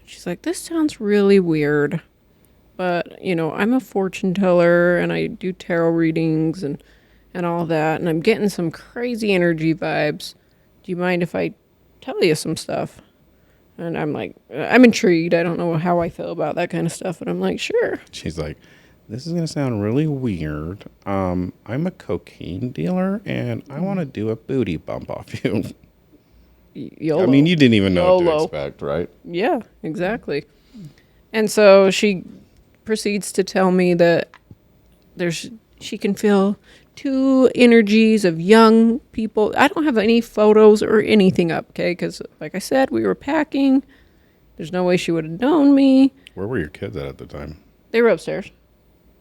She's like, this sounds really weird. But, you know, I'm a fortune teller, and I do tarot readings and all that. And I'm getting some crazy energy vibes. Do you mind if I tell you some stuff? And I'm like, I'm intrigued. I don't know how I feel about that kind of stuff. But I'm like, sure. She's like, this is going to sound really weird. I'm a cocaine dealer, and I want to do a booty bump off you. YOLO. I mean, you didn't even know what to YOLO. expect, right? Yeah, exactly. And so she proceeds to tell me that she can feel two energies of young people. I don't have any photos or anything up, okay? Because, like I said, we were packing, There's no way she would have known me. Where were your kids at the time? They were upstairs.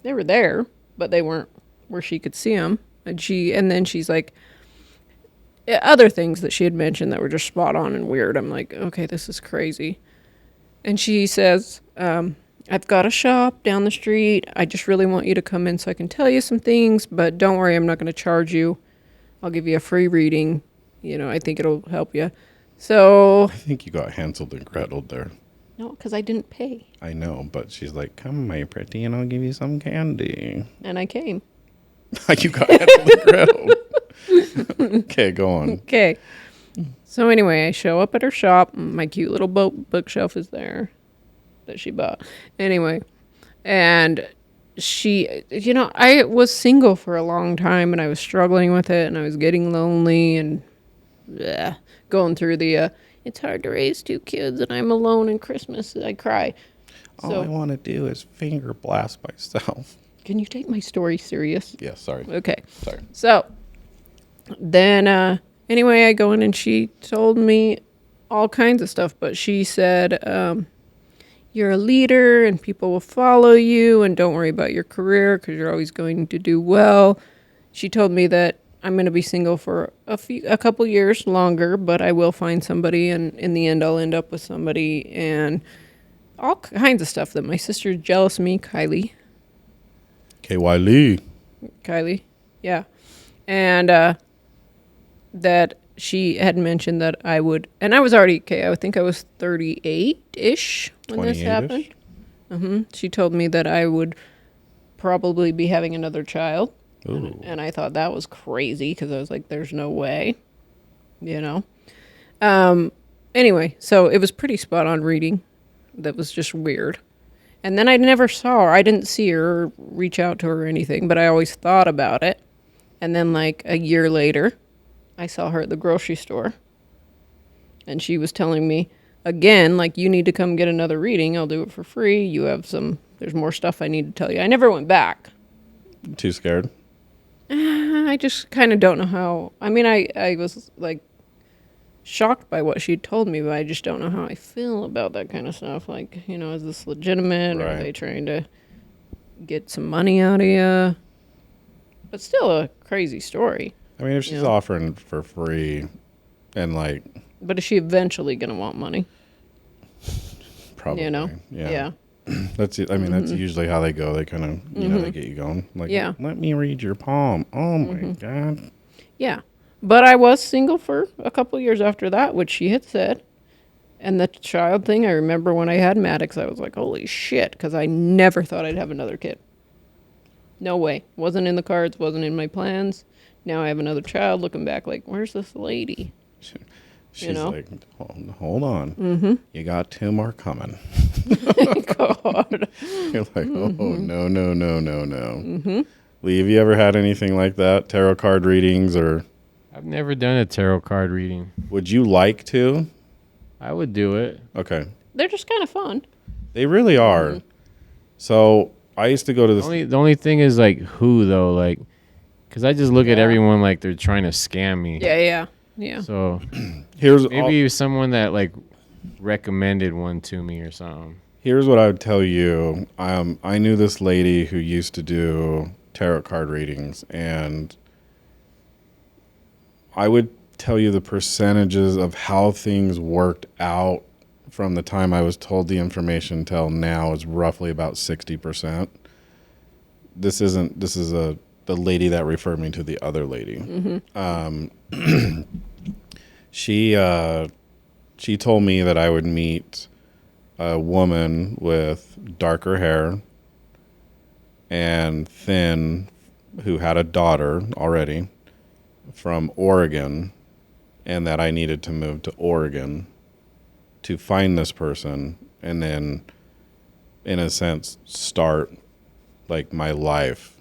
They were there, but they weren't where she could see them. And then she's like, other things that she had mentioned that were just spot on and weird. I'm like, okay, this is crazy. And she says, I've got a shop down the street. I just really want you to come in so I can tell you some things, but don't worry, I'm not going to charge you. I'll give you a free reading. You know, I think it'll help you. So I think you got Hansel and Gretel there. no, because I didn't pay. I know, but she's like, come, my pretty, and I'll give you some candy. And I came. You got Hansel and Gretel. Okay, go on. Okay. So anyway, I show up at her shop. My cute little bookshelf is there that she bought. Anyway, and she, you know, I was single for a long time and I was struggling with it and I was getting lonely and going through the, it's hard to raise 2 kids and I'm alone in Christmas. I cry. All I want to do is finger blast myself. Can you take my story serious? Yeah, sorry. Okay. Sorry. So then, anyway, I go in and she told me all kinds of stuff, but she said, you're a leader and people will follow you and don't worry about your career because you're always going to do well. She told me that I'm going to be single for a couple years longer, but I will find somebody and in the end I'll end up with somebody and all kinds of stuff that my sister's jealous of me, Kylie. Kylie, yeah. And that she had mentioned that I would, and I was already, I think I was 38-ish when this happened. She told me that I would probably be having another child. Ooh. And I thought that was crazy because I was like, there's no way, you know. Anyway, so it was pretty spot on reading. That was just weird. And then I never saw her. I didn't see her or reach out to her or anything, but I always thought about it. And then like a year later, I saw her at the grocery store. And she was telling me, again, like, you need to come get another reading. I'll do it for free. You have there's more stuff I need to tell you. I never went back. Too scared? I just kind of don't know how. I mean, I was like shocked by what she told me, but I just don't know how I feel about that kind of stuff. Like, you know, is this legitimate? Right. Or are they trying to get some money out of you? But still a crazy story. I mean, if she's offering for free and like... But is she eventually going to want money? Probably. You know? Yeah. That's usually how they go. They kind of, you know, they get you going. Like, let me read your palm. Oh, my God. Yeah. But I was single for a couple years after that, which she had said. And the child thing, I remember when I had Maddox, I was like, holy shit, because I never thought I'd have another kid. No way. Wasn't in the cards, wasn't in my plans. Now I have another child looking back like, where's this lady? She's like, hold on. You got 2 more coming. God. You're like, oh, no. Lee, have you ever had anything like that? Tarot card readings or... I've never done a tarot card reading. Would you like to? I would do it. Okay. They're just kind of fun. They really are. So I used to go to this... The only thing is, like, who, though? Like, because I just look at everyone like they're trying to scam me. Yeah. So here's maybe someone that, like, recommended one to me or something. Here's what I would tell you. I knew this lady who used to do tarot card readings, and I would tell you the percentages of how things worked out from the time I was told the information till now is roughly about 60%. This is the lady that referred me to the other lady. She told me that I would meet a woman with darker hair and thin who had a daughter already from Oregon, and that I needed to move to Oregon to find this person and then, in a sense, start like my life.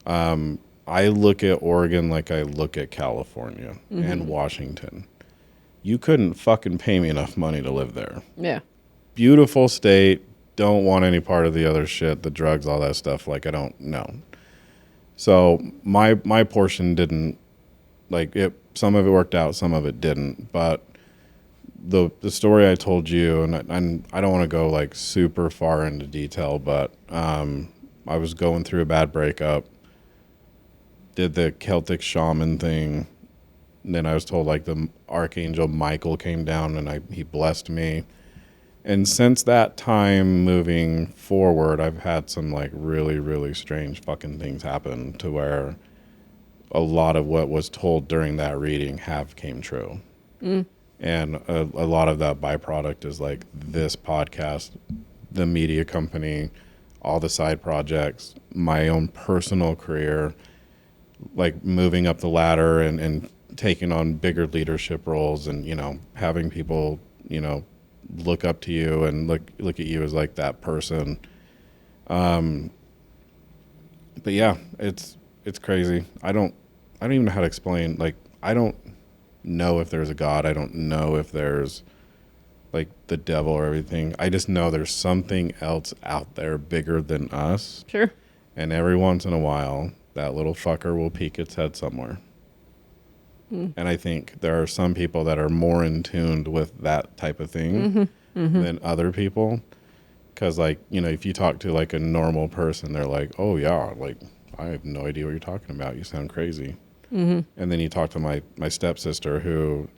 I look at Oregon like I look at California and Washington. You couldn't fucking pay me enough money to live there. Yeah. Beautiful state. Don't want any part of the other shit, the drugs, all that stuff. Like, I don't know. So my portion didn't, like, it. Some of it worked out, some of it didn't. But the story I told you, and I don't want to go like super far into detail, but I was going through a bad breakup, did the Celtic shaman thing, and then I was told like the Archangel Michael came down and he blessed me. And since that time moving forward, I've had some like really, really strange fucking things happen to where a lot of what was told during that reading have came true. And a lot of that byproduct is like this podcast, the media company, all the side projects, my own personal career, like moving up the ladder and taking on bigger leadership roles and, you know, having people, you know, look up to you and look at you as like that person. But yeah, it's crazy. I don't even know how to explain. Like, I don't know if there's a God. I don't know if there's like the devil or everything. I just know there's something else out there bigger than us. Sure. And every once in a while, that little fucker will peek its head somewhere. And I think there are some people that are more in tune with that type of thing than other people. Because, like, you know, if you talk to, like, a normal person, they're like, oh, yeah, like, I have no idea what you're talking about. You sound crazy. And then you talk to my stepsister who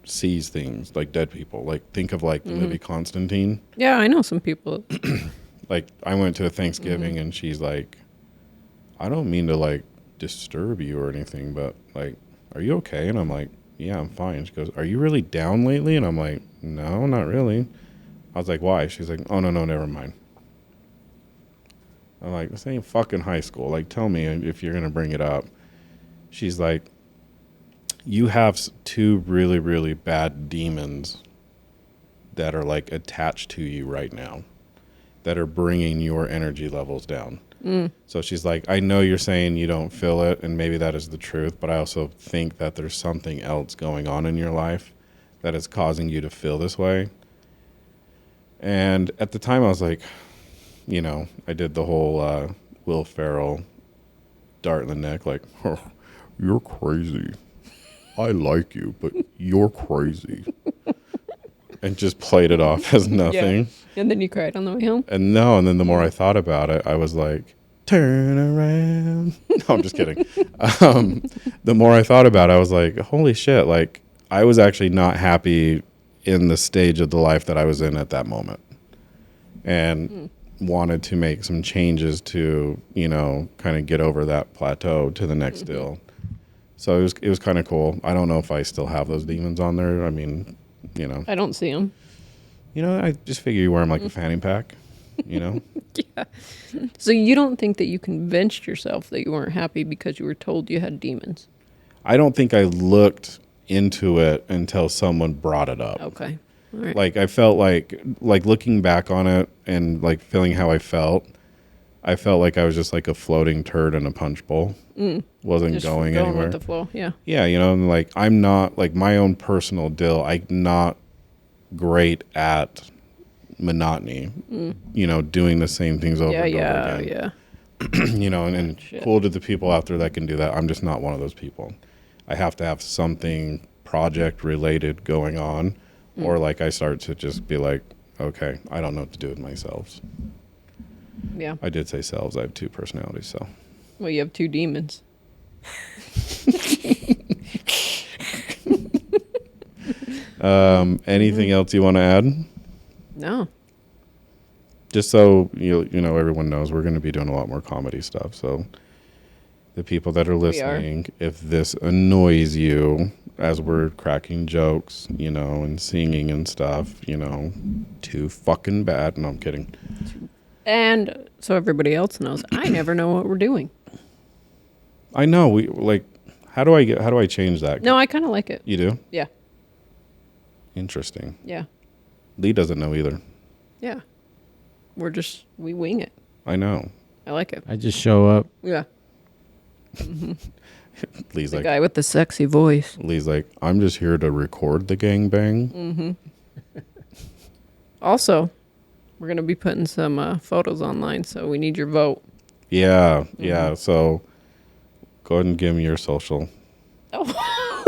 sees things, like dead people. Like, think of, like, the movie Constantine. Yeah, I know some people. Like, I went to a Thanksgiving, and she's like, I don't mean to, like, disturb you or anything, but, like, are you okay? And I'm like, yeah, I'm fine. She goes, are you really down lately? And I'm like, no, not really. I was like, why? She's like, oh, no, never mind. I'm like, this ain't fucking high school. Like, tell me if you're going to bring it up. She's like, you have two really, really bad demons that are, like, attached to you right now that are bringing your energy levels down. So she's like, I know you're saying you don't feel it, and maybe that is the truth, but I also think that there's something else going on in your life that is causing you to feel this way. And at the time I was like, you know, I did the whole Will Ferrell dart in the neck, like, oh, you're crazy. I like you, but you're crazy. And just played it off as nothing. Yeah. And then you cried on the way home? And then the more I thought about it, I was like, turn around. No, I'm just kidding. The more I thought about it, I was like, holy shit. Like, I was actually not happy in the stage of the life that I was in at that moment. And wanted to make some changes to, you know, kind of get over that plateau to the next deal. So it was kind of cool. I don't know if I still have those demons on there. I mean, you know. I don't see them. You know, I just figure you wear them like a fanny pack, you know? Yeah. So you don't think that you convinced yourself that you weren't happy because you were told you had demons? I don't think I looked into it until someone brought it up. Okay. All right. Like, I felt like looking back on it and, like, feeling how I felt like I was just like a floating turd in a punch bowl. Wasn't just going anywhere. With the flow, yeah. Yeah, you know, and like, I'm not, like, my own personal deal, I'm not great at monotony, you know, doing the same things over and over again. Yeah. You know, and cool to the people out there that can do that. I'm just not one of those people. I have to have something project related going on, or like I start to just be like, okay, I don't know what to do with myself. Yeah. I did say selves. I have two personalities, so. Well, you have two demons. Anything else you want to add? No. Just so you know, everyone knows we're going to be doing a lot more comedy stuff. So the people that are listening, if this annoys you as we're cracking jokes, you know, and singing and stuff, you know, too fucking bad. No, I'm kidding. And so everybody else knows, I never know what we're doing. I know. We like. How do I change that? No, I kind of like it. You do? Yeah. Interesting. Yeah. Lee doesn't know either. Yeah. We wing it. I know. I like it. I just show up. Yeah. Lee's the like, guy with the sexy voice. Lee's like, I'm just here to record the gangbang. Also, we're going to be putting some photos online, so we need your vote. Yeah, yeah. So go ahead and give me your social. Oh.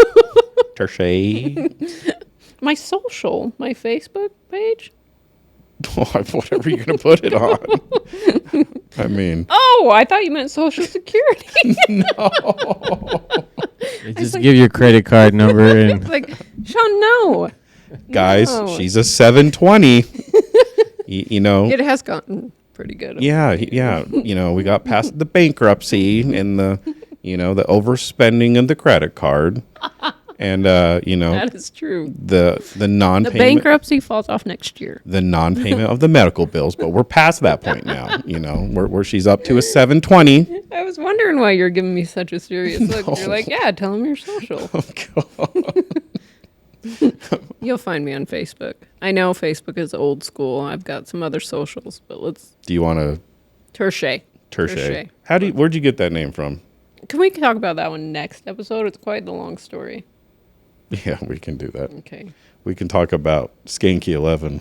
Tertiary. My social, my Facebook page. Whatever you're gonna put it on. I mean. Oh, I thought you meant Social Security. No. Just give your credit card number and. Like, Sean, no. Guys, No. she's a 720. You know. It has gotten pretty good. Yeah. You know, we got past the bankruptcy and the overspending of the credit card. And you know, that is true. The non-payment, the bankruptcy falls off next year. The non-payment of the medical bills, but we're past that point now. You know, where she's up to a 720. I was wondering why you're giving me such a serious look. No. You're like, yeah, tell him your social. Oh, God. You'll find me on Facebook. I know Facebook is old school. I've got some other socials, but let's. Do you want to? Tertiary. Where'd you get that name from? Can we talk about that one next episode? It's quite the long story. Yeah, we can do that. Okay. We can talk about Skanky 11.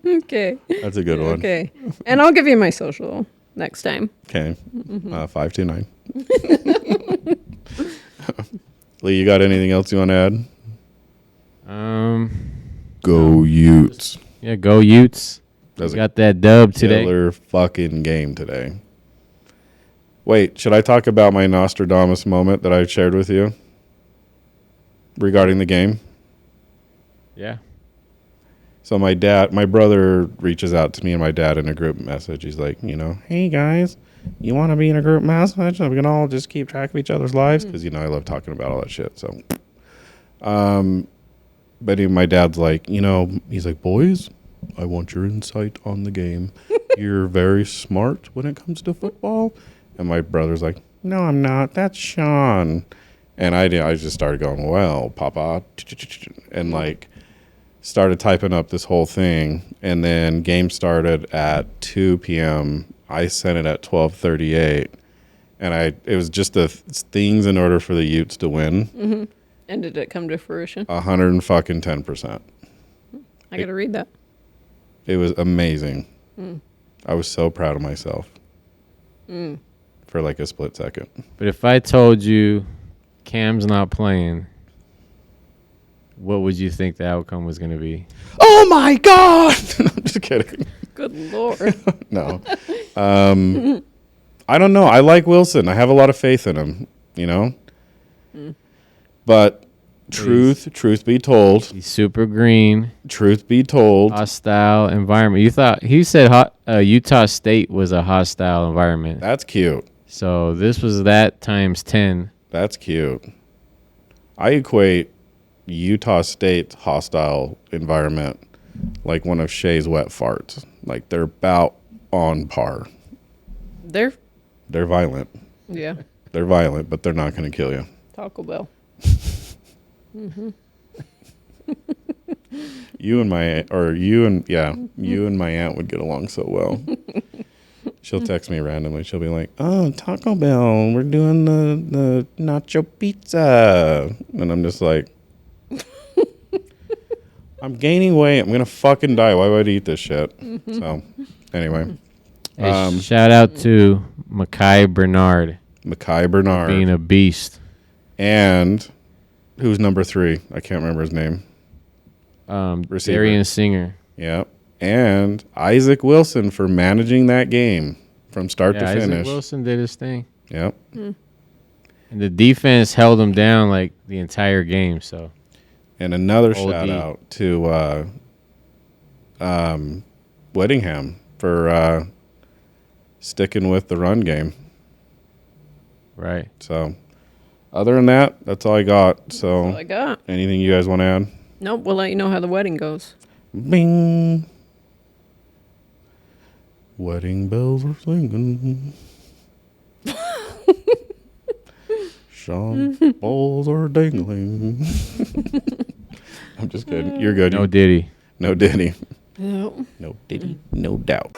Okay. That's a good one. Okay. And I'll give you my social next time. Okay. 529. Lee, you got anything else you want to add? Go Utes. Yeah, go Utes. Got that dub today. Killer fucking game today. Wait, should I talk about my Nostradamus moment that I shared with you regarding the game? Yeah. So my brother reaches out to me and my dad in a group message. He's like, hey guys, you want to be in a group message? We can all just keep track of each other's lives because I love talking about all that shit. So, but my dad's like, he's like, boys, I want your insight on the game. You're very smart when it comes to football. And my brother's like, no, I'm not. That's Sean. And I just started going, well, Papa, and like started typing up this whole thing. And then game started at 2 p.m. I sent it at 12:38. And it was just the things in order for the Utes to win. Mm-hmm. And did it come to fruition? 110%. I got to read that. It was amazing. I was so proud of myself. For like a split second. But if I told you Cam's not playing, what would you think the outcome was going to be? Oh my God! I'm just kidding. Good Lord. No. I don't know. I like Wilson. I have a lot of faith in him, But truth be told. He's super green. Truth be told. Hostile environment. He said Utah State was a hostile environment. That's cute. So this was that times 10. That's cute. I equate Utah State's hostile environment like one of Shay's wet farts. Like they're about on par. They're violent. Yeah. They're violent, but they're not going to kill you. Taco Bell. Mm-hmm. You and my aunt would get along so well. She'll text me randomly. She'll be like, "Oh, Taco Bell, we're doing the nacho pizza," and I'm just like, "I'm gaining weight. I'm gonna fucking die. Why would I eat this shit?" Mm-hmm. So, anyway, hey, shout out to Mekhi Bernard. Being a beast. And who's number 3? I can't remember his name. Darian Singer. Yep. And Isaac Wilson for managing that game from start to finish. Isaac Wilson did his thing. Yep. Mm. And the defense held him down like the entire game. So. And another shout out to Whittingham for sticking with the run game. Right. So, other than that, that's all I got. So, that's all I got. Anything you guys want to add? Nope. We'll let you know how the wedding goes. Bing. Wedding bells are singing. Sean balls are dangling. I'm just kidding. You're good. No Diddy. No Diddy. No. No Diddy. No doubt.